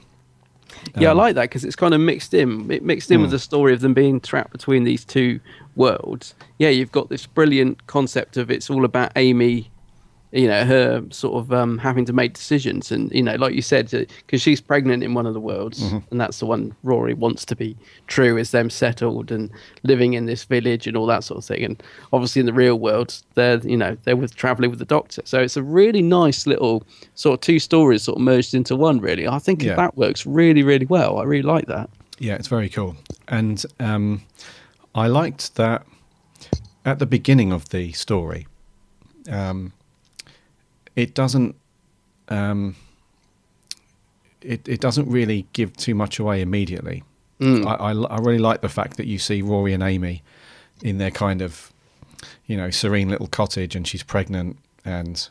I like that because it's kind of mixed in. It mixed in with the story of them being trapped between these two worlds. Yeah, you've got this brilliant concept of it's all about Amy, her sort of having to make decisions, and like you said, because she's pregnant in one of the worlds, and that's the one Rory wants to be true, is them settled and living in this village and all that sort of thing. And obviously in the real world, they're traveling with the Doctor. So it's a really nice little sort of two stories sort of merged into one. Really, I think that works really, really well. I really like that. Yeah, it's very cool, and I liked that at the beginning of the story. It doesn't. It doesn't really give too much away immediately. I really like the fact that you see Rory and Amy in their kind of, serene little cottage, and she's pregnant, and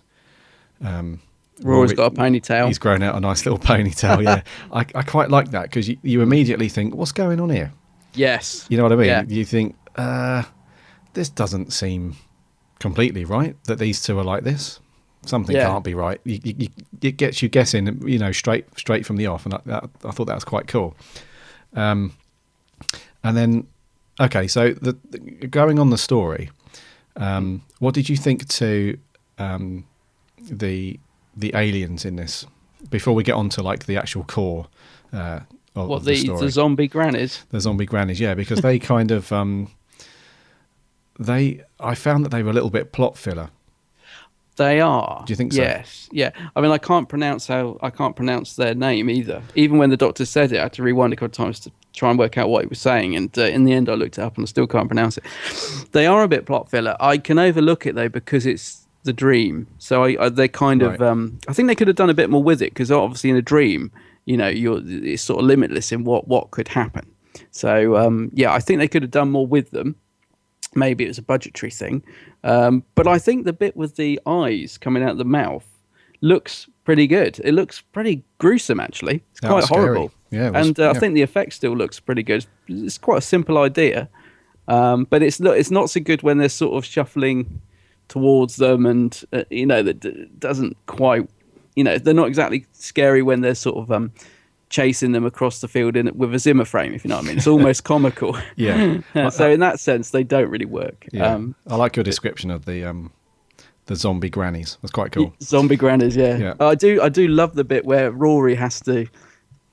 Rory's got a ponytail. He's grown out a nice little ponytail. Yeah, I quite like that, because you immediately think, what's going on here? Yes, you know what I mean. Yeah. You think this doesn't seem completely right that these two are like this. Something can't be right. It gets you guessing, straight from the off, and I thought that was quite cool. And then, okay, so going on the story, what did you think to the aliens in this? Before we get on to like the actual core of the story, the zombie grannies? The zombie grannies, yeah, because they kind of I found that they were a little bit plot filler. They are. Do you think so? Yes. Yeah. I mean, I can't pronounce their name either. Even when the Doctor said it, I had to rewind a couple of times to try and work out what he was saying. And in the end, I looked it up and I still can't pronounce it. They are a bit plot filler. I can overlook it though, because it's the dream. So they kind of. I think they could have done a bit more with it, because obviously in a dream, it's sort of limitless in what could happen. So I think they could have done more with them. Maybe it was a budgetary thing. But I think the bit with the eyes coming out of the mouth looks pretty good. It looks pretty gruesome, actually. It's quite horrible. Yeah, I think the effect still looks pretty good. It's quite a simple idea. But it's not so good when they're sort of shuffling towards them, and, that doesn't quite, they're not exactly scary when they're sort of chasing them across the field with a Zimmer frame, if you know what I mean. It's almost comical. Yeah. So in that sense, they don't really work. Yeah. I like your description of the zombie grannies. That's quite cool. Zombie grannies, yeah. I do love the bit where Rory has to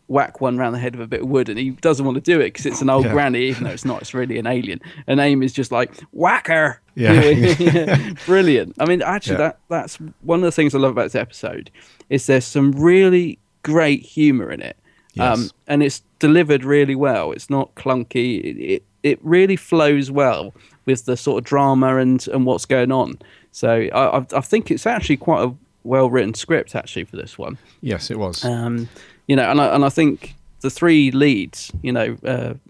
whack one around the head with a bit of wood, and he doesn't want to do it because it's an old granny, even though it's not. It's really an alien. And Amy's just like, whack her. Yeah. Brilliant. I mean, actually, that's one of the things I love about this episode, is there's some really great humour in it. Yes. And it's delivered really well. It's not clunky. It really flows well with the sort of drama and what's going on. So I think it's actually quite a well-written script, actually, for this one. Yes, it was. And I think the three leads,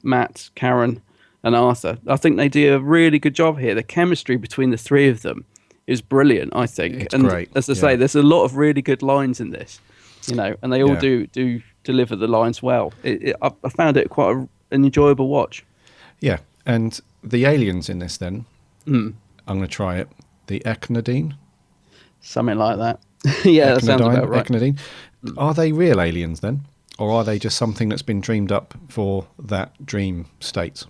Matt, Karen, and Arthur, I think they do a really good job here. The chemistry between the three of them is brilliant, I think. It's great. As I say, there's a lot of really good lines in this, and they all do deliver the lines well. I found it quite an enjoyable watch. Yeah, and the aliens in this then, I'm going to try it. The Echnidine? Something like that. Yeah, that sounds about right. Echnidine. Are they real aliens then? Or are they just something that's been dreamed up for that dream state?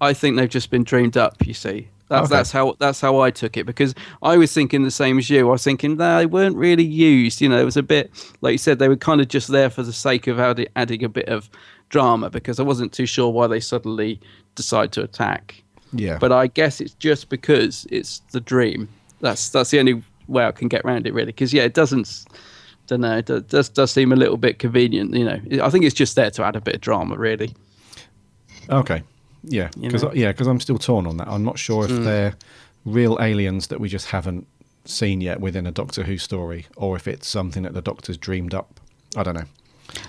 I think they've just been dreamed up, you see. That's how I took it, because I was thinking the same as you. I was thinking they weren't really used. You know, it was a bit, like you said, they were kind of just there for the sake of adding a bit of drama, because I wasn't too sure why they suddenly decide to attack. Yeah. But I guess it's just because it's the dream. That's the only way I can get around it, really. Because, yeah, it doesn't, don't know, it does seem a little bit convenient, you know. I think it's just there to add a bit of drama, really. Okay. Yeah, because I'm still torn on that. I'm not sure if they're real aliens that we just haven't seen yet within a Doctor Who story, or if it's something that the Doctor's dreamed up. I don't know.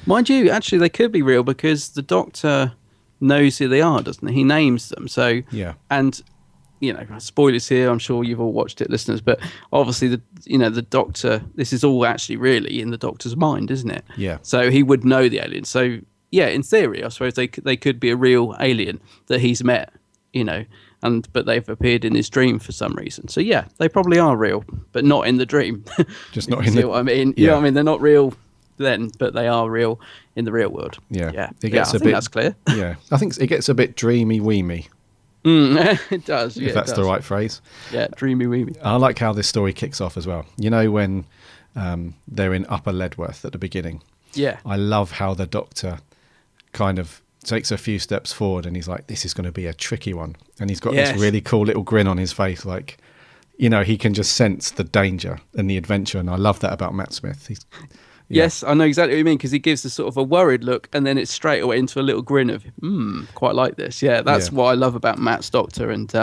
Mind you, actually, they could be real, because the Doctor knows who they are, doesn't he? He names them. So yeah, and you know, spoilers here. I'm sure you've all watched it, listeners. But obviously, the Doctor. This is all actually really in the Doctor's mind, isn't it? Yeah. So he would know the aliens. So. Yeah, in theory, I suppose they could be a real alien that he's met, you know, but they've appeared in his dream for some reason. So yeah, they probably are real, but not in the dream. Just not in the. What I mean, you know what I mean? They're not real then, but they are real in the real world. Yeah, yeah. I think that's clear. Yeah, I think it gets a bit dreamy weemy. It does. Yeah, if that's the right phrase. Yeah, dreamy weemy. I like how this story kicks off as well. You know, when they're in Upper Ledworth at the beginning. Yeah. I love how the Doctor kind of takes a few steps forward and he's like, this is going to be a tricky one, and he's got this really cool little grin on his face, like, you know, he can just sense the danger and the adventure, and I love that about Matt Smith. Yes, I know exactly what you mean, because he gives a sort of a worried look and then it's straight away into a little grin of quite like this. Yeah, that's what I love about Matt's Doctor, and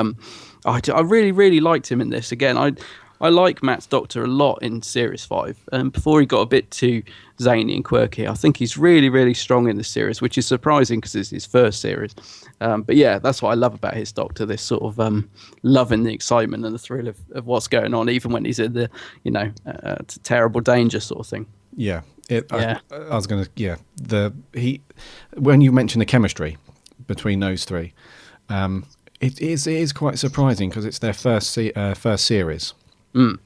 I really, really liked him in this. Again, I like Matt's Doctor a lot in Series 5. Before he got a bit too zany and quirky, I think he's really, really strong in this series, which is surprising because it's his first series. But yeah, that's what I love about his Doctor, this sort of loving the excitement and the thrill of what's going on, even when he's in the, you know, terrible danger sort of thing. Yeah. I was going to, when you mentioned the chemistry between those three, it is quite surprising because it's their first series. And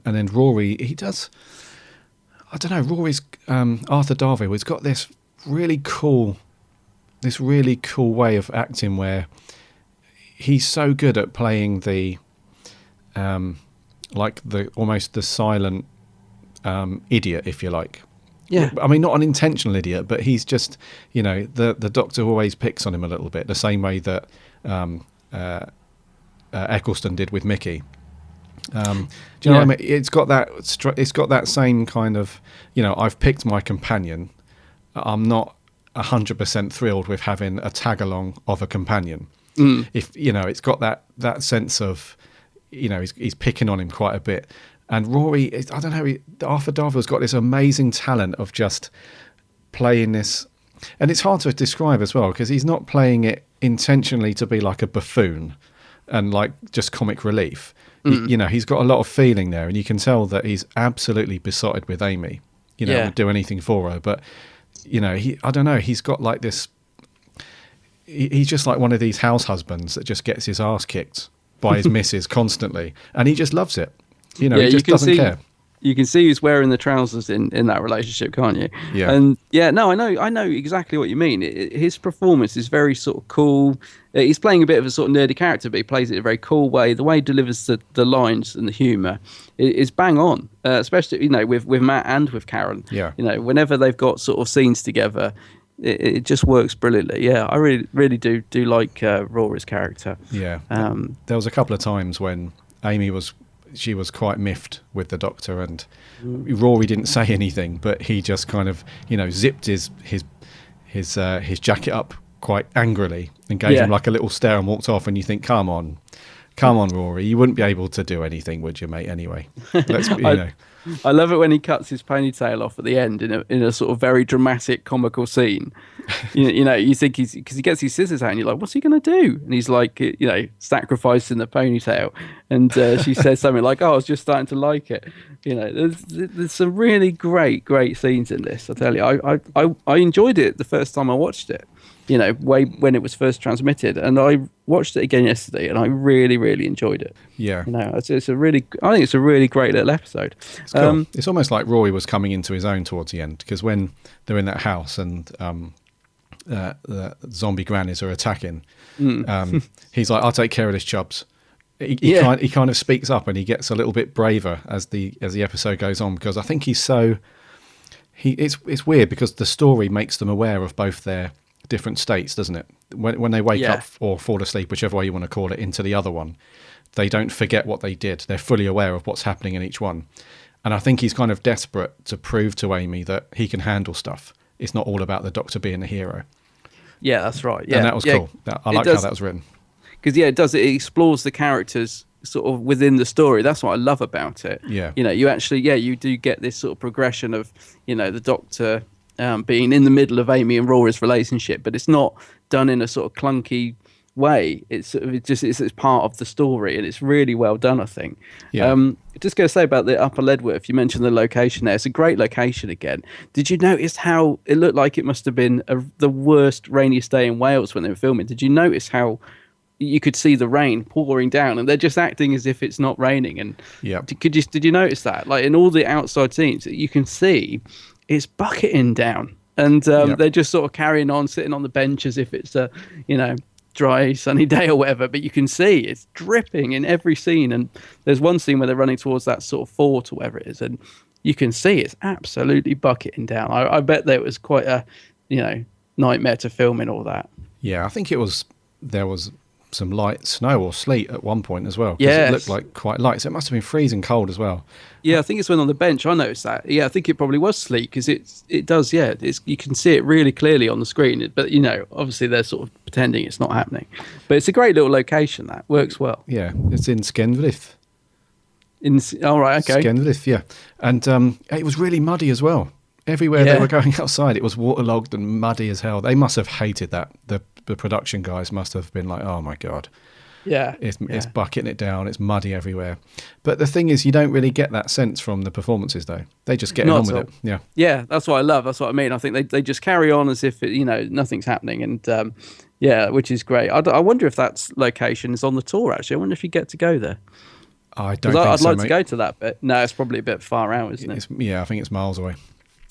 then Rory, he does, I don't know, Rory's Arthur Darvill has got this really cool way of acting where he's so good at playing the almost the silent idiot, if you like. Yeah. I mean, not an intentional idiot, but he's just, you know, the Doctor always picks on him a little bit, the same way that Eccleston did with Mickey. Do you know what I mean? It's got that same kind of, you know, I've picked my companion. I'm not 100% thrilled with having a tag along of a companion. If you know, it's got that sense of, you know, he's picking on him quite a bit. And Rory, I don't know, Arthur Darvill's got this amazing talent of just playing this, and it's hard to describe as well because he's not playing it intentionally to be like a buffoon and like just comic relief. You know, he's got a lot of feeling there, and you can tell that he's absolutely besotted with Amy. You know, would do anything for her. But you know, I don't know. He's got like this. He's just like one of these house husbands that just gets his ass kicked by his missus constantly, and he just loves it. You know, he just doesn't care. You can see who's wearing the trousers in that relationship, can't you? Yeah. And yeah, no, I know exactly what you mean. His performance is very sort of cool. He's playing a bit of a sort of nerdy character, but he plays it in a very cool way. The way he delivers the lines and the humour is bang on, especially, you know, with Matt and with Karen. Yeah. You know, whenever they've got sort of scenes together, it just works brilliantly. Yeah, I really, really do like Rory's character. Yeah. There was a couple of times when Amy was quite miffed with the Doctor, and Rory didn't say anything, but he just kind of, you know, zipped his jacket up quite angrily and gave him like a little stare and walked off. And you think, come on, Rory, you wouldn't be able to do anything, would you, mate? Anyway, I love it when he cuts his ponytail off at the end in a sort of very dramatic, comical scene. You know, you think because he gets his scissors out, and you're like, what's he going to do? And he's like, you know, sacrificing the ponytail. And she says something like, oh, I was just starting to like it. You know, there's some really great scenes in this. I tell you, I enjoyed it the first time I watched it. way when it was first transmitted. And I watched it again yesterday, and I really, really enjoyed it. Yeah, I think it's a really great little episode. It's cool. It's almost like Rory was coming into his own towards the end, because when they're in that house and the zombie grannies are attacking, he's like, "I'll take care of this, Chubbs." He kind of speaks up, and he gets a little bit braver as the episode goes on, because I think it's weird because the story makes them aware of both their different states, doesn't it? When they wake up or fall asleep, whichever way you want to call it, into the other one, they don't forget what they did. They're fully aware of what's happening in each one. And I think he's kind of desperate to prove to Amy that he can handle stuff. It's not all about the Doctor being a hero. Yeah, that's right. Yeah, and that was cool. I like how that was written. Because it explores the characters sort of within the story. That's what I love about it. Yeah. You actually, you do get this sort of progression of, the Doctor being in the middle of Amy and Rory's relationship, but it's not done in a sort of clunky way. It's part of the story, and it's really well done, I think. Yeah. Just going to say about the Upper Ledworth, you mentioned the location there. It's a great location again. Did you notice how it looked like it must have been the worst rainiest day in Wales when they were filming? Did you notice how you could see the rain pouring down, and they're just acting as if it's not raining? And did you notice that? Like in all the outside scenes, you can see it's bucketing down, and they're just sort of carrying on, sitting on the bench as if it's a dry sunny day or whatever, but you can see it's dripping in every scene. And there's one scene where they're running towards that sort of fort or whatever it is, and you can see it's absolutely bucketing down. I bet there was quite a nightmare to film in all that. I think there was some light snow or sleet at one point as well. Yeah, it looked like quite light, so it must have been freezing cold as well. Yeah, I think it's when on the bench I noticed that. Yeah, I think it probably was sleet, because it does. Yeah, you can see it really clearly on the screen. But obviously they're sort of pretending it's not happening. But it's a great little location that works well. Yeah, it's in Skenvlith. All right, okay. Skenvlith, yeah, and it was really muddy as well. Everywhere they were going outside, it was waterlogged and muddy as hell. They must have hated that. The production guys must have been like, "Oh my god, it's bucketing it down. It's muddy everywhere." But the thing is, you don't really get that sense from the performances, though. They just get on with it. Yeah, that's what I love. That's what I mean. I think they just carry on as if nothing's happening, and which is great. I wonder if that location is on the tour. Actually, I wonder if you get to go there. I don't. I'd like to go to that bit. No, it's probably a bit far out, isn't it? I think it's miles away.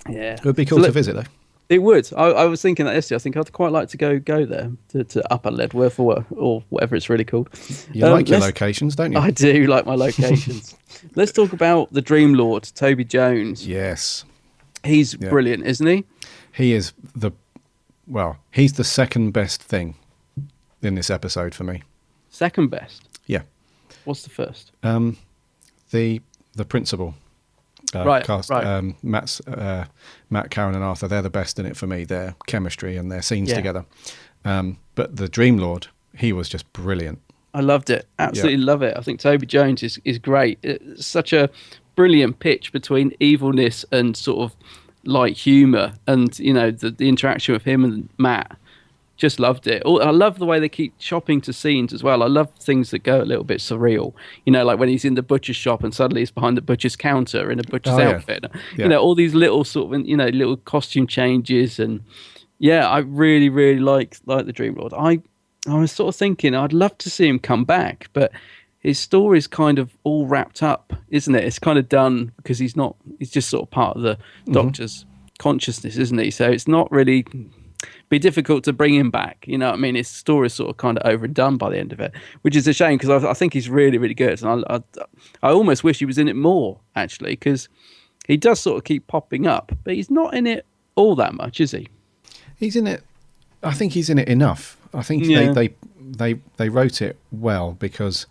Yeah, it would be cool to visit though. It would. I was thinking that yesterday. I think I'd quite like to go there to Upper Ledworth or whatever it's really called. You like your locations, don't you? I do like my locations. Let's talk about the Dream Lord, Toby Jones. Yes, he's brilliant, isn't he? He is he's the second best thing in this episode for me. Second best. Yeah. What's the first? The principal. Cast. Matt, Karen, and Arthur. They're the best in it for me. Their chemistry and their scenes together. But the Dream Lord, he was just brilliant. I loved it. Absolutely love it. I think Toby Jones is great. It's such a brilliant pitch between evilness and sort of light humour, and the interaction with him and Matt. Just loved it. I love the way they keep chopping to scenes as well. I love things that go a little bit surreal. Like when he's in the butcher's shop and suddenly he's behind the butcher's counter in a butcher's outfit. Yeah. All these little sort of little costume changes, and I really really like the Dream Lord. I was sort of thinking I'd love to see him come back, but his story's kind of all wrapped up, isn't it? It's kind of done because he's just sort of part of the Doctor's consciousness, isn't he? So it's not really be difficult to bring him back. You know what I mean? His story's sort of kind of overdone by the end of it, which is a shame because I think he's really, really good. And I almost wish he was in it more, actually, because he does sort of keep popping up, but he's not in it all that much, is he? He's in it. I think he's in it enough. I think they wrote it well because,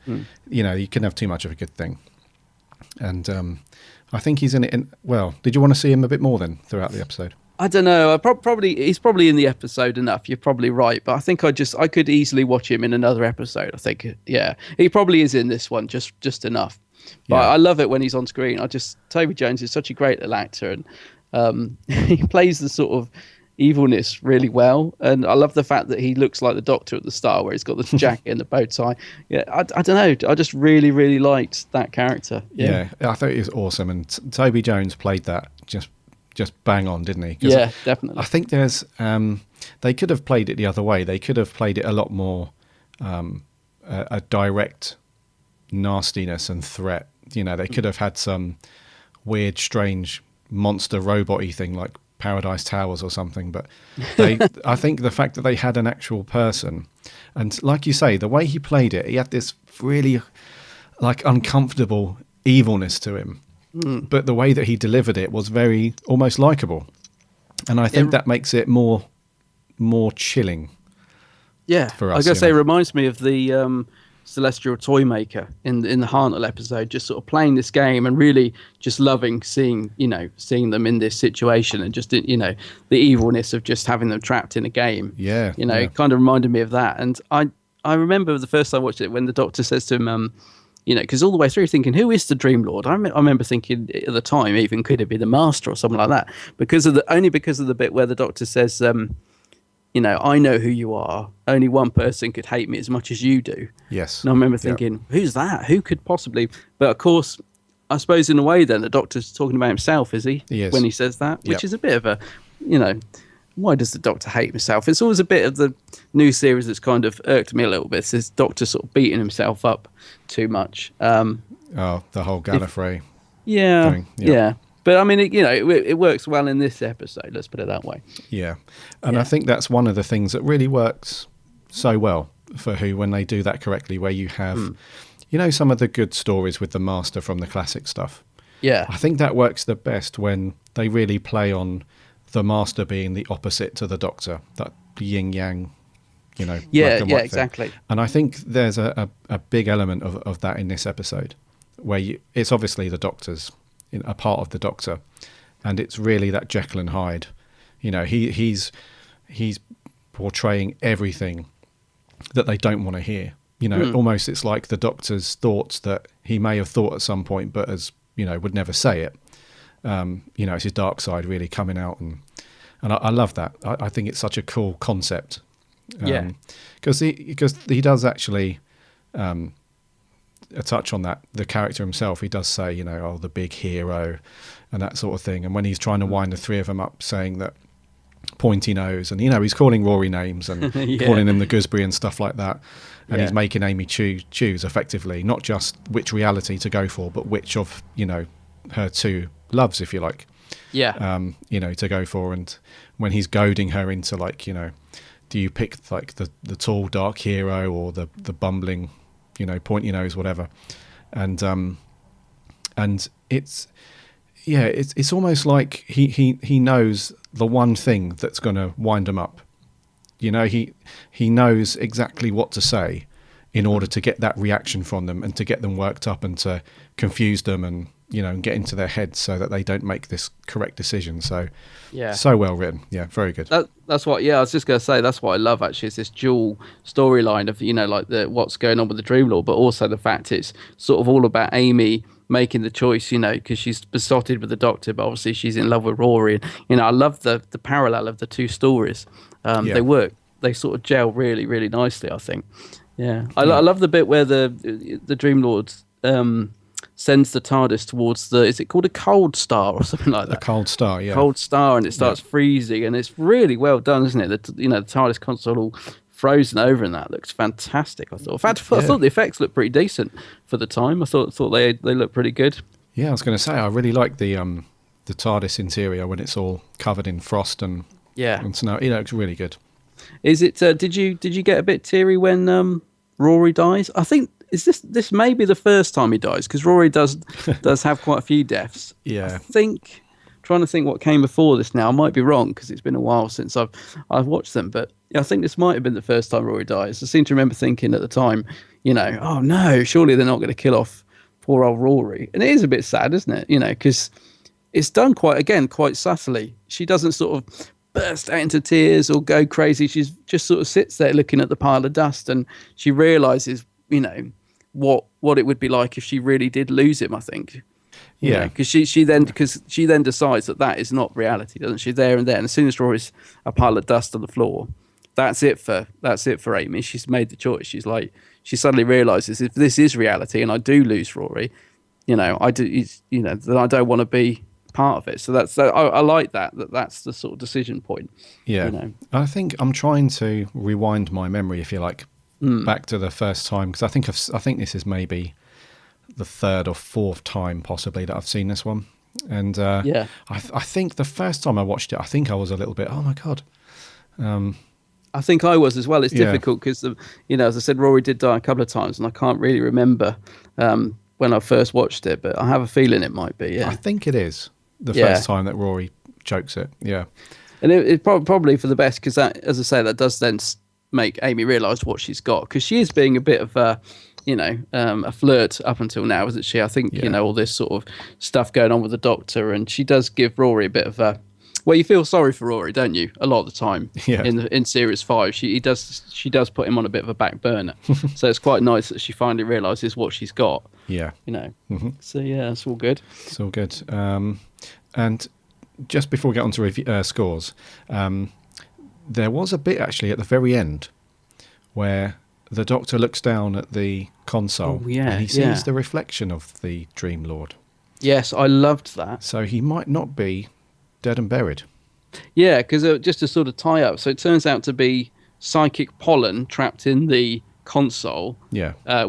you can have too much of a good thing. And I think he's in it well. Did you want to see him a bit more then throughout the episode? I don't know. He's probably in the episode enough. You're probably right, but I think I could easily watch him in another episode. I think, he probably is in this one just enough. But I love it when he's on screen. Toby Jones is such a great little actor, and he plays the sort of evilness really well. And I love the fact that he looks like the Doctor at the start, where he's got the jacket and the bow tie. Yeah, I don't know. I just really, really liked that character. Yeah, I thought he was awesome, and Toby Jones played that just just bang on, didn't he? 'Cause Yeah, definitely. I think there's they could have played it the other way. They could have played it a lot more a direct nastiness and threat. You know, they could have had some weird, strange monster robot-y thing like Paradise Towers or something. But I think the fact that they had an actual person, and like you say, the way he played it, he had this really like uncomfortable evilness to him. But the way that he delivered it was very almost likable, and I think that makes it more chilling. Yeah, for us, I gotta say, it reminds me of the Celestial Toy Maker in the Hartnell episode, just sort of playing this game and really just loving seeing them in this situation, and just the evilness of just having them trapped in a game. Yeah, It kind of reminded me of that. And I remember the first time I watched it when the Doctor says to him, because all the way through thinking, who is the Dream Lord? I remember thinking at the time, even could it be the Master or something like that? Because of the bit where the Doctor says, I know who you are. Only one person could hate me as much as you do. Yes. And I remember thinking, who's that? Who could possibly? But of course, I suppose in a way, then the Doctor's talking about himself, is he? He is. When he says that, which is a bit of a, why does the Doctor hate himself? It's always a bit of the new series that's kind of irked me a little bit. It's this Doctor sort of beating himself up too much. The whole Gallifrey. Yeah. thing. But I mean, it works well in this episode. Let's put it that way. Yeah, and I think that's one of the things that really works so well for Who when they do that correctly, where you have, some of the good stories with the Master from the classic stuff. Yeah, I think that works the best when they really play on the Master being the opposite to the Doctor, that yin yang, black and white exactly. thing. And I think there's a big element of that in this episode, where it's obviously the Doctor's a part of the Doctor, and it's really that Jekyll and Hyde. He's portraying everything that they don't want to hear. Almost it's like the Doctor's thoughts that he may have thought at some point, but would never say it. It's his dark side really coming out, and I love that. I think it's such a cool concept. Because he does actually a touch on that. The character himself, he does say, the big hero and that sort of thing. And when he's trying to wind the three of them up, saying that pointy nose, and he's calling Rory names and calling him the Gooseberry and stuff like that. And he's making Amy choose effectively, not just which reality to go for, but which of her two loves, if you like. To go for. And when he's goading her into do you pick like the tall dark hero or the bumbling pointy nose, whatever, and it's almost like he knows the one thing that's going to wind them up. He knows exactly what to say in order to get that reaction from them and to get them worked up and to confuse them and and get into their heads so that they don't make this correct decision. So so well written. Yeah, very good. That's what. Yeah, I was just going to say that's what I love actually. Is this dual storyline of like what's going on with the Dream Lord, but also the fact it's sort of all about Amy making the choice. Because she's besotted with the Doctor, but obviously she's in love with Rory. And I love the parallel of the two stories. They work. They sort of gel really, really nicely. I think. Yeah, I love the bit where the Dream Lord sends the TARDIS towards is it called a cold star or something like that? A cold star, yeah. Cold star, and it starts freezing, and it's really well done, isn't it? The TARDIS console all frozen over, and that looks fantastic. I thought. I thought the effects looked pretty decent for the time. I thought they looked pretty good. Yeah, I was going to say I really like the TARDIS interior when it's all covered in frost and snow. It looks really good. Is it? Did you get a bit teary when Rory dies? I think. Is this may be the first time he dies, because Rory does have quite a few deaths. Yeah. Trying to think what came before this now. I might be wrong because it's been a while since I've watched them, but I think this might have been the first time Rory dies. I seem to remember thinking at the time, oh no, surely they're not going to kill off poor old Rory. And it is a bit sad, isn't it? Because it's done quite subtly. She doesn't sort of burst out into tears or go crazy. She's just sort of sits there looking at the pile of dust, and she realizes, what it would be like if she really did lose him, I think. Because she then decides that is not reality, doesn't she? There and as soon as Rory's a pile of dust on the floor, that's it for Amy. She's made the choice. She's like, she suddenly realizes if this is reality and I do lose Rory, then I don't want to be part of it. So I like that's the sort of decision point. Yeah. You know? I think I'm trying to rewind my memory, if you like, back to the first time, because I think this is maybe the third or fourth time possibly that I've seen this one. And I think the first time I watched it, I think I was a little bit, oh my God. I think I was as well. It's difficult because, as I said, Rory did die a couple of times, and I can't really remember when I first watched it, but I have a feeling it might be. Yeah, I think it is the first time that Rory chokes it. Yeah, and it probably for the best because that, as I say, that does then make Amy realise what she's got, because she is being a bit of a flirt up until now, isn't she? I think all this sort of stuff going on with the Doctor, and she does give Rory a bit of a. Well, you feel sorry for Rory, don't you? A lot of the time, in series 5, she does put him on a bit of a back burner. So it's quite nice that she finally realises what she's got. Yeah, So yeah, it's all good. It's all good. And just before we get on to scores, there was a bit actually at the very end where the Doctor looks down at the console and he sees the reflection of the Dream Lord. Yes, I loved that. So he might not be dead and buried. Yeah, because just to sort of tie up, so it turns out to be psychic pollen trapped in the console,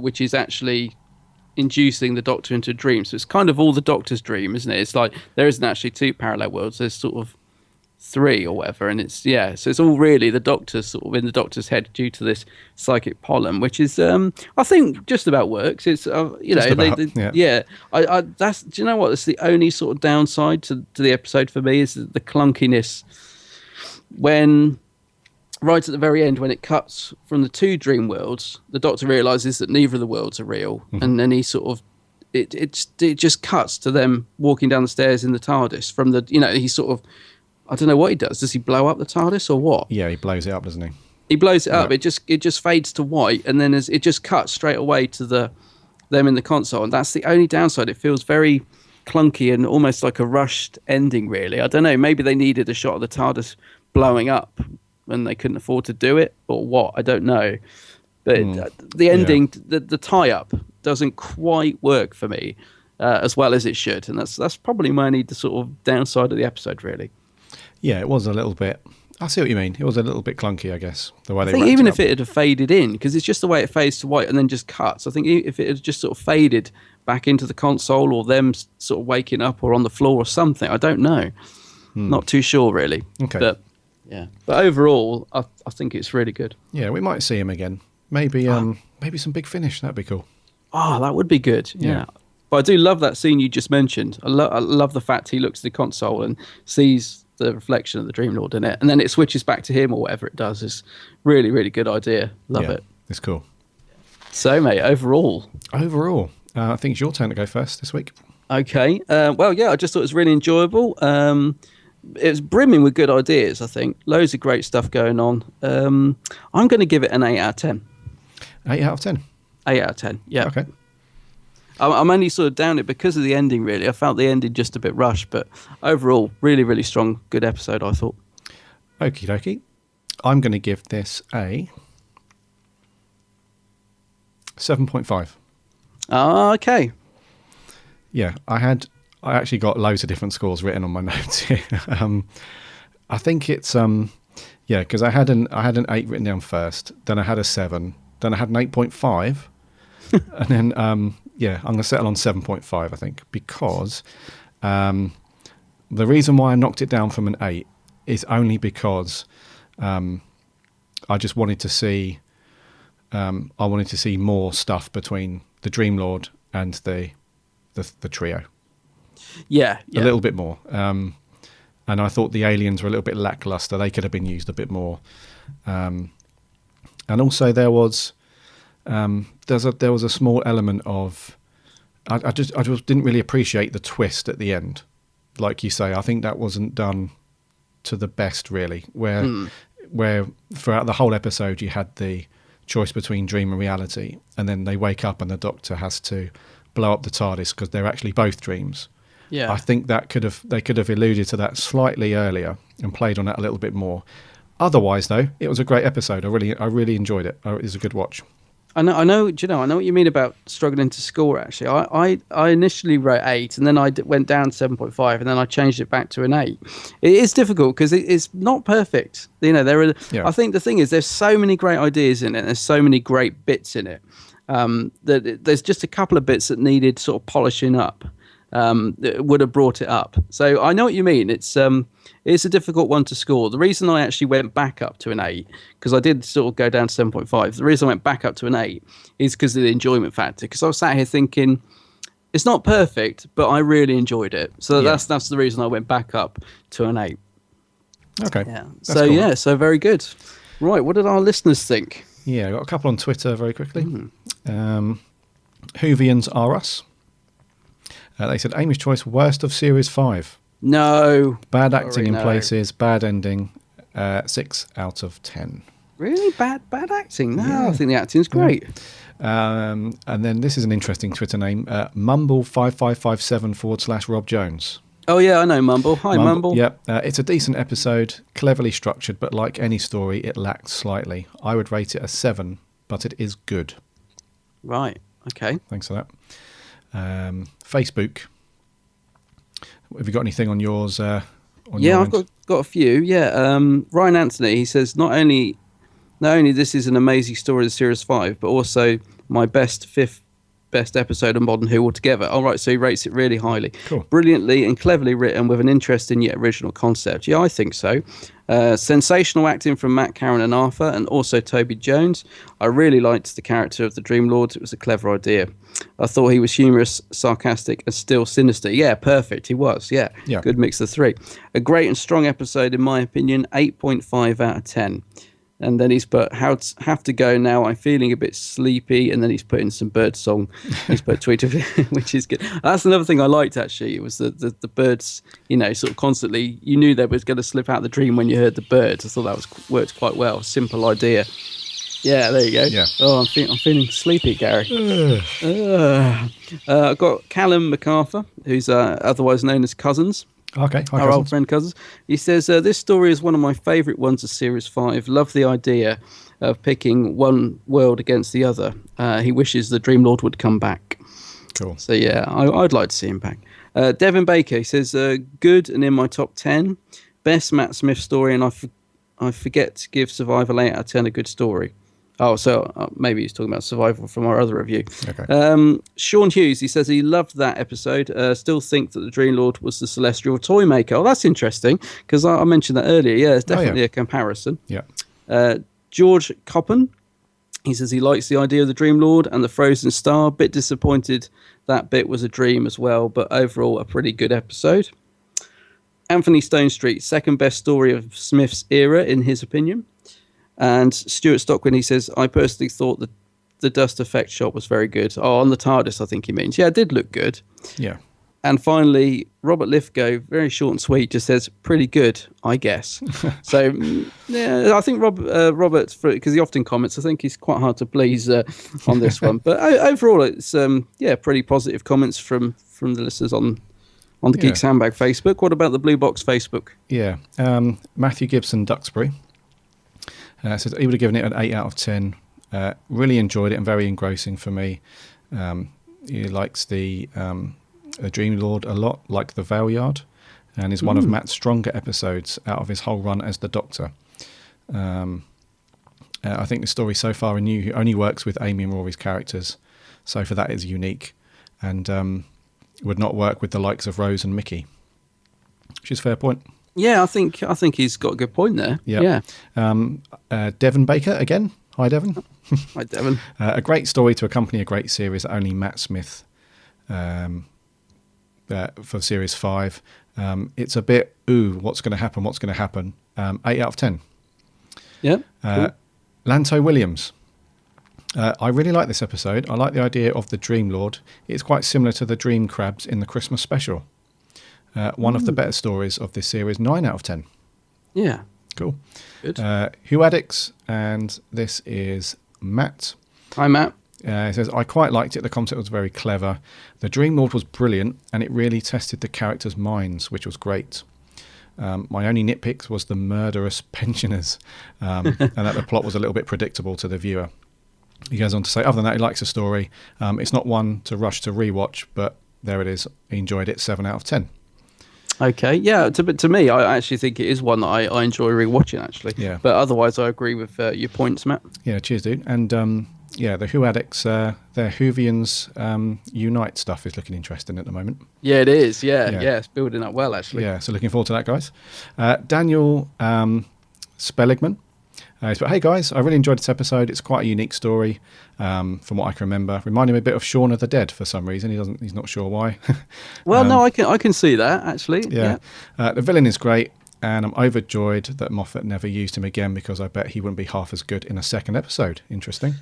which is actually inducing the Doctor into a dream. So it's kind of all the Doctor's dream, isn't it? It's like there isn't actually 2 parallel worlds, there's sort of 3 or whatever, and it's so it's all really the Doctor's sort of in the Doctor's head due to this psychic pollen, which is I think just about works. It's that's do you know what, it's the only sort of downside to the episode for me is the clunkiness when right at the very end when it cuts from the 2 dream worlds, the Doctor realizes that neither of the worlds are real, and then he sort of it just cuts to them walking down the stairs in the TARDIS from the he sort of I don't know what he does. Does he blow up the TARDIS or what? Yeah, he blows it up, doesn't he? He blows it up. It just fades to white, and then it just cuts straight away to them in the console. And that's the only downside. It feels very clunky and almost like a rushed ending, really. I don't know. Maybe they needed a shot of the TARDIS blowing up, and they couldn't afford to do it, or what? I don't know. But the ending, the tie-up, doesn't quite work for me as well as it should, and that's probably my only sort of downside of the episode, really. Yeah, it was a little bit. I see what you mean. It was a little bit clunky, I guess. The way I they think even if it had faded in, because it's just the way it fades to white and then just cuts. I think if it had just sort of faded back into the console, or them sort of waking up, or on the floor or something, I don't know. Not too sure, really. Okay. But overall, I think it's really good. Yeah, we might see him again. Maybe maybe some Big Finish. That'd be cool. Oh, that would be good. Yeah. But I do love that scene you just mentioned. I love the fact he looks at the console and sees the reflection of the Dream Lord in it, and then it switches back to him or whatever it does. Is really, really good idea. Love it. It's cool. So, mate, overall, I think it's your turn to go first this week. Okay. I just thought it was really enjoyable. It was brimming with good ideas, I think. Loads of great stuff going on. I'm going to give it an 8 out of 10. 8 out of 10? 8 out of 10, yeah. Okay. I'm only sort of down it because of the ending, really. I felt the ending just a bit rushed, but overall, really, really strong, good episode, I thought. Okie dokie. I'm going to give this a 7.5. Okay. Yeah, I actually got loads of different scores written on my notes here. I think it's because I had an 8 written down first, then I had a 7, then I had an 8.5, and then I'm going to settle on 7.5, I think, because the reason why I knocked it down from an 8 is only because I just wanted to see more stuff between the Dream Lord and the trio. Yeah. A little bit more. And I thought the aliens were a little bit lackluster. They could have been used a bit more. And also there was a small element of I just didn't really appreciate the twist at the end. Like you say, I think that wasn't done to the best, really. Where throughout the whole episode you had the choice between dream and reality, and then they wake up and the Doctor has to blow up the TARDIS because they're actually both dreams. Yeah, I think they could have alluded to that slightly earlier and played on that a little bit more. Otherwise, though, it was a great episode. I really enjoyed it. It was a good watch. I know. Do you know? I know what you mean about struggling to score. Actually, I initially wrote 8, and then I went down to 7.5, and then I changed it back to an 8. It is difficult because it's not perfect. You know, there are. Yeah. I think the thing is, there's so many great ideas in it. There's so many great bits in it. That there's just a couple of bits that needed sort of polishing up. That would have brought it up. So I know what you mean. It's a difficult one to score. The reason I actually went back up to an 8, because I did sort of go down to 7.5. The reason I went back up to an 8 is because of the enjoyment factor. Because I was sat here thinking, it's not perfect, but I really enjoyed it. So that's the reason I went back up to an 8. Okay. Yeah. That's cool. So very good. Right. What did our listeners think? Yeah, I got a couple on Twitter very quickly. Whovians are us. They said Amy's choice, worst of series 5. No. Bad acting in no. places, bad ending. 6 out of 10. Really bad acting? No, I think the acting's great. And then this is an interesting Twitter name, Mumble5557 / Rob Jones. Oh yeah, I know Mumble. Hi Mumble. Yep, it's a decent episode, cleverly structured, but like any story, it lacked slightly. I would rate it a 7, but it is good. Right. Okay. Thanks for that. Facebook. Have you got anything on yours? I've got a few. Yeah. Ryan Anthony. He says not only this is an amazing story of Series 5, but also my fifth best episode of Modern Who altogether. All right, so he rates it really highly. Cool. Brilliantly and cleverly written with an interesting yet original concept. Yeah, I think so. Sensational acting from Matt, Karen and Arthur, and also Toby Jones. I really liked the character of the Dream Lord. It was a clever idea. I thought he was humorous, sarcastic, and still sinister. Yeah, perfect. He was. Yeah. Good mix of 3. A great and strong episode, in my opinion. 8.5 out of 10. And then he's put, have to go now. I'm feeling a bit sleepy. And then he's put in some bird song. He's put a tweet of it, which is good. That's another thing I liked, actually. It was the birds, sort of constantly, you knew they was going to slip out the dream when you heard the birds. I thought that worked quite well. Simple idea. Yeah, there you go. Yeah. Oh, I'm feeling sleepy, Gary. I've got Callum MacArthur, who's otherwise known as Cousins. Okay. Hi, our old friend Cousins. He says, this story is one of my favourite ones of Series 5. Love the idea of picking one world against the other. He wishes the Dream Lord would come back. Cool. So, yeah, I'd like to see him back. Devin Baker, he says, good and in my top 10. Best Matt Smith story, and I forget to give Survival 8 out of 10 a good story. Oh, so maybe he's talking about Survival from our other review. Okay. Sean Hughes, he says he loved that episode. Still think that the Dream Lord was the Celestial toy maker. Oh, that's interesting, because I mentioned that earlier. Yeah, it's definitely a comparison. Yeah. George Coppen, he says he likes the idea of the Dream Lord and the Frozen Star. Bit disappointed that bit was a dream as well, but overall a pretty good episode. Anthony Stone Street, second best story of Smith's era, in his opinion. And Stuart Stockwin, he says, I personally thought that the dust effect shot was very good. Oh, on the TARDIS, I think he means. Yeah, it did look good. Yeah. And finally, Robert Lithgow, very short and sweet, just says, pretty good, I guess. So, yeah, I think Robert, because he often comments, I think he's quite hard to please on this one. But overall, it's, pretty positive comments from the listeners on the Geeks Handbag Facebook. What about the Blue Box Facebook? Yeah. Matthew Gibson Duxbury. Says he would have given it an 8 out of 10. Really enjoyed it and very engrossing for me. He likes the Dream Lord a lot, like the Valeyard, and is one of Matt's stronger episodes out of his whole run as the Doctor. I think the story so far only works with Amy and Rory's characters, so for that it's unique, and would not work with the likes of Rose and Mickey, which is a fair point. Yeah, I think he's got a good point there. Yep. Yeah. Devon Baker again. Hi, Devon. Hi, Devon. A great story to accompany a great series that only Matt Smith for Series 5. It's a bit, what's going to happen? 8 out of 10. Yeah. Cool. Lanto Williams. I really like this episode. I like the idea of the Dream Lord. It's quite similar to the Dream Crabs in the Christmas special. One of the better stories of this series, 9 out of 10. Yeah. Cool. Good. Who Addicts, and this is Matt. Hi, Matt. He says, I quite liked it. The concept was very clever. The Dream Lord was brilliant, and it really tested the characters' minds, which was great. My only nitpicks was the murderous pensioners, and that the plot was a little bit predictable to the viewer. He goes on to say, other than that, he likes the story. It's not one to rush to rewatch, but there it is. He enjoyed it. 7 out of 10. Okay, yeah. To me, I actually think it is one that I enjoy rewatching, actually. Yeah. But otherwise, I agree with your points, Matt. Yeah, cheers, dude. And the Who Addicts, their Whovians Unite stuff is looking interesting at the moment. Yeah, it is. Yeah, it's building up well, actually. Yeah, so looking forward to that, guys. Daniel Spelligman. But hey guys, I really enjoyed this episode. It's quite a unique story, from what I can remember. Reminded me a bit of Shaun of the Dead for some reason. He's not sure why. Well, no, I can see that actually. Yeah. The villain is great, and I'm overjoyed that Moffat never used him again, because I bet he wouldn't be half as good in a second episode. Interesting.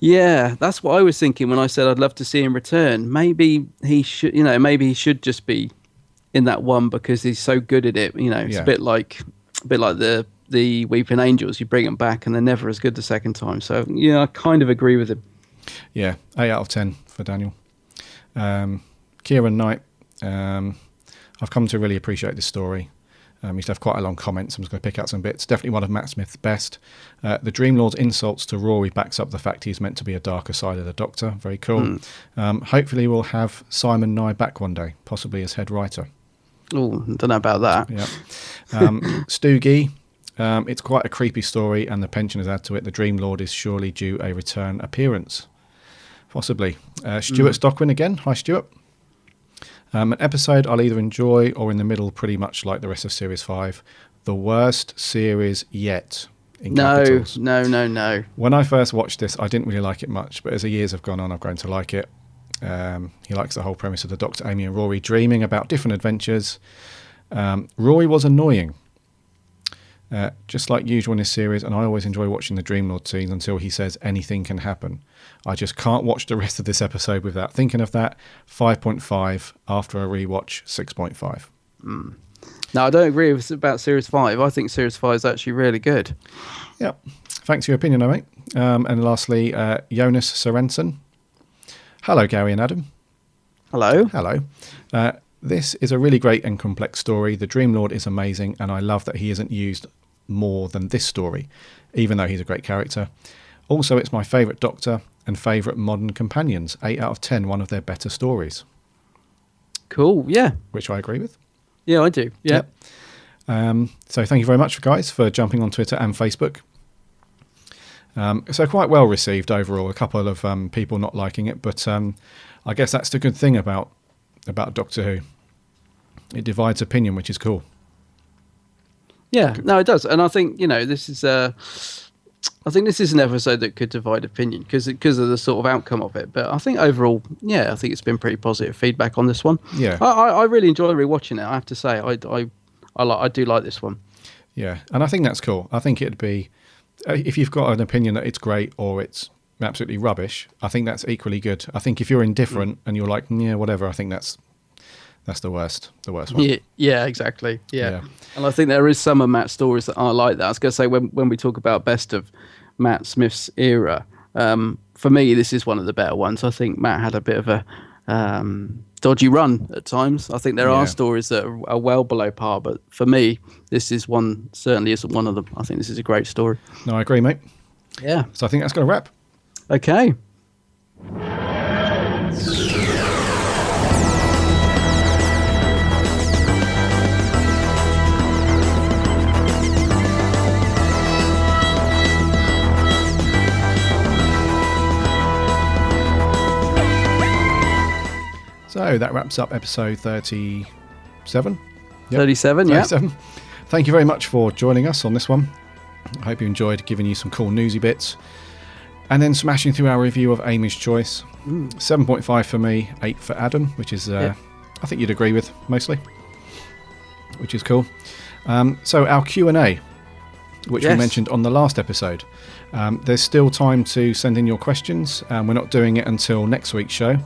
Yeah, that's what I was thinking when I said I'd love to see him return. Maybe he should, maybe he should just be in that one because he's so good at it. It's a bit like the Weeping Angels. You bring them back and they're never as good the second time. So yeah, I kind of agree with him. Yeah, 8 out of 10 for Daniel. Kieran Knight. I've come to really appreciate this story. He used to have quite a long comment, so I'm just going to pick out some bits. Definitely one of Matt Smith's best. The Dream Lord's insults to Rory backs up the fact he's meant to be a darker side of the Doctor. Very cool. Hopefully we'll have Simon Nye back one day, possibly as head writer. Oh, don't know about that. Yeah. Stu Gee. It's quite a creepy story, and the pensioners add to it. The Dream Lord is surely due a return appearance. Possibly. Stuart Stockwin again. Hi, Stuart. An episode I'll either enjoy or in the middle, pretty much like the rest of Series 5. The worst series yet. In capitals. No. When I first watched this, I didn't really like it much, but as the years have gone on, I've grown to like it. He likes the whole premise of the Doctor, Amy and Rory dreaming about different adventures. Rory was annoying. Just like usual in this series, and I always enjoy watching the Dream Lord scenes until he says anything can happen. I just can't watch the rest of this episode without thinking of that. 5.5 after a rewatch, 6.5. No, I don't agree about Series 5. I think Series 5 is actually really good. Yeah, thanks for your opinion, mate. And lastly, Jonas Sorensen. Hello, Gary and Adam. Hello. This is a really great and complex story. The Dream Lord is amazing, and I love that he isn't used more than this story, even though he's a great character. Also, it's my favourite Doctor and favourite modern companions. 8 out of 10, one of their better stories. Cool, yeah. Which I agree with. Yeah, I do, yeah. So thank you very much, guys, for jumping on Twitter and Facebook. So quite well received overall. A couple of people not liking it, but I guess that's the good thing about Doctor Who. It divides opinion, which is cool. Yeah, no, it does, and I think this is an episode that could divide opinion because of the sort of outcome of it. But I think overall, yeah, I think it's been pretty positive feedback on this one. Yeah, I really enjoy rewatching it. I have to say, I do like this one. Yeah, and I think that's cool. I think it'd be if you've got an opinion that it's great or it's absolutely rubbish, I think that's equally good. I think if you're indifferent and you're like, yeah, whatever, I think that's the worst one. Yeah, exactly. Yeah. And I think there is some of Matt's stories that are like that. I was going to say, when we talk about best of Matt Smith's era, for me, this is one of the better ones. I think Matt had a bit of a dodgy run at times. I think there are stories that are well below par, but for me, this is one, certainly isn't one of them. I think this is a great story. No, I agree, mate. Yeah. So I think that's going to wrap. Okay. So that wraps up episode 37. Yep. 37, yeah. 37. Thank you very much for joining us on this one. I hope you enjoyed giving you some cool newsy bits. And then smashing through our review of Amy's Choice. 7.5 for me, 8 for Adam, which is, I think you'd agree with, mostly. Which is cool. So our Q&A, which we mentioned on the last episode. There's still time to send in your questions. We're not doing it until next week's show.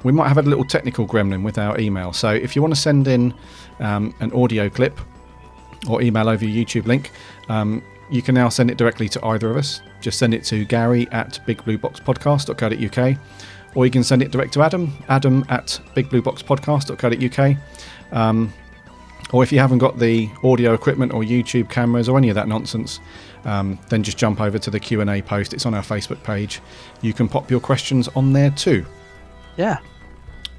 We might have a little technical gremlin with our email. So if you want to send in an audio clip or email over your YouTube link, you can now send it directly to either of us. Just send it to gary@bigblueboxpodcast.co.uk, or you can send it direct to Adam at bigblueboxpodcast.co.uk. Or if you haven't got the audio equipment or YouTube cameras or any of that nonsense, then just jump over to the Q&A post. It's on our Facebook page. You can pop your questions on there too. Yeah.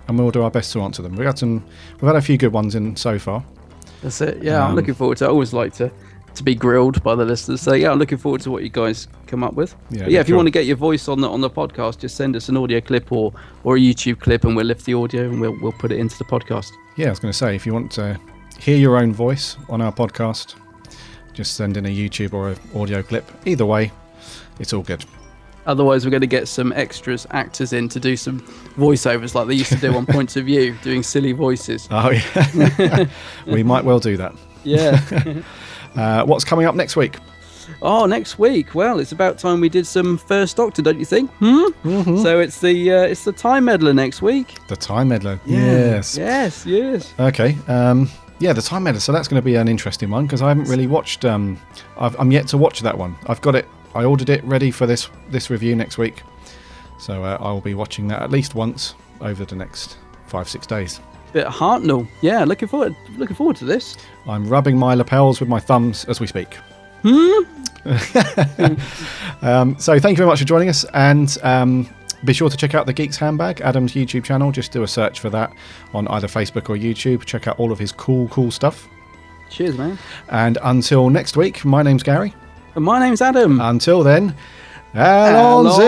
And we'll do our best to answer them. We've had a few good ones in so far. That's it. Yeah, I'm looking forward to it. I always like to be grilled by the listeners. So yeah, I'm looking forward to what you guys come up with. Yeah, if you want to get your voice on the podcast, just send us an audio clip or a YouTube clip, and we'll lift the audio and we'll put it into the podcast. Yeah, I was going to say, if you want to hear your own voice on our podcast, just send in a YouTube or an audio clip. Either way, it's all good. Otherwise, we're going to get some extras actors in to do some voiceovers like they used to do on Points of View, doing silly voices. Oh yeah, we might well do that. Yeah. What's coming up next week? Oh, next week. Well, it's about time we did some First Doctor, don't you think? Mm-hmm. So it's the Time Meddler next week. The Time Meddler. Yeah. Yes. Yes. Okay. Yeah, the Time Meddler. So that's going to be an interesting one because I haven't really watched. I'm yet to watch that one. I've got it. I ordered it ready for this review next week. So I'll be watching that at least once over the next 5-6 days. Bit Hartnell. Yeah, looking forward to this. I'm rubbing my lapels with my thumbs as we speak. So thank you very much for joining us, and be sure to check out the Geek's Handbag, Adam's YouTube channel. Just do a search for that on either Facebook or YouTube. Check out all of his cool stuff. Cheers, man. And until next week, my name's Gary. And my name's Adam. Until then, Allons-y!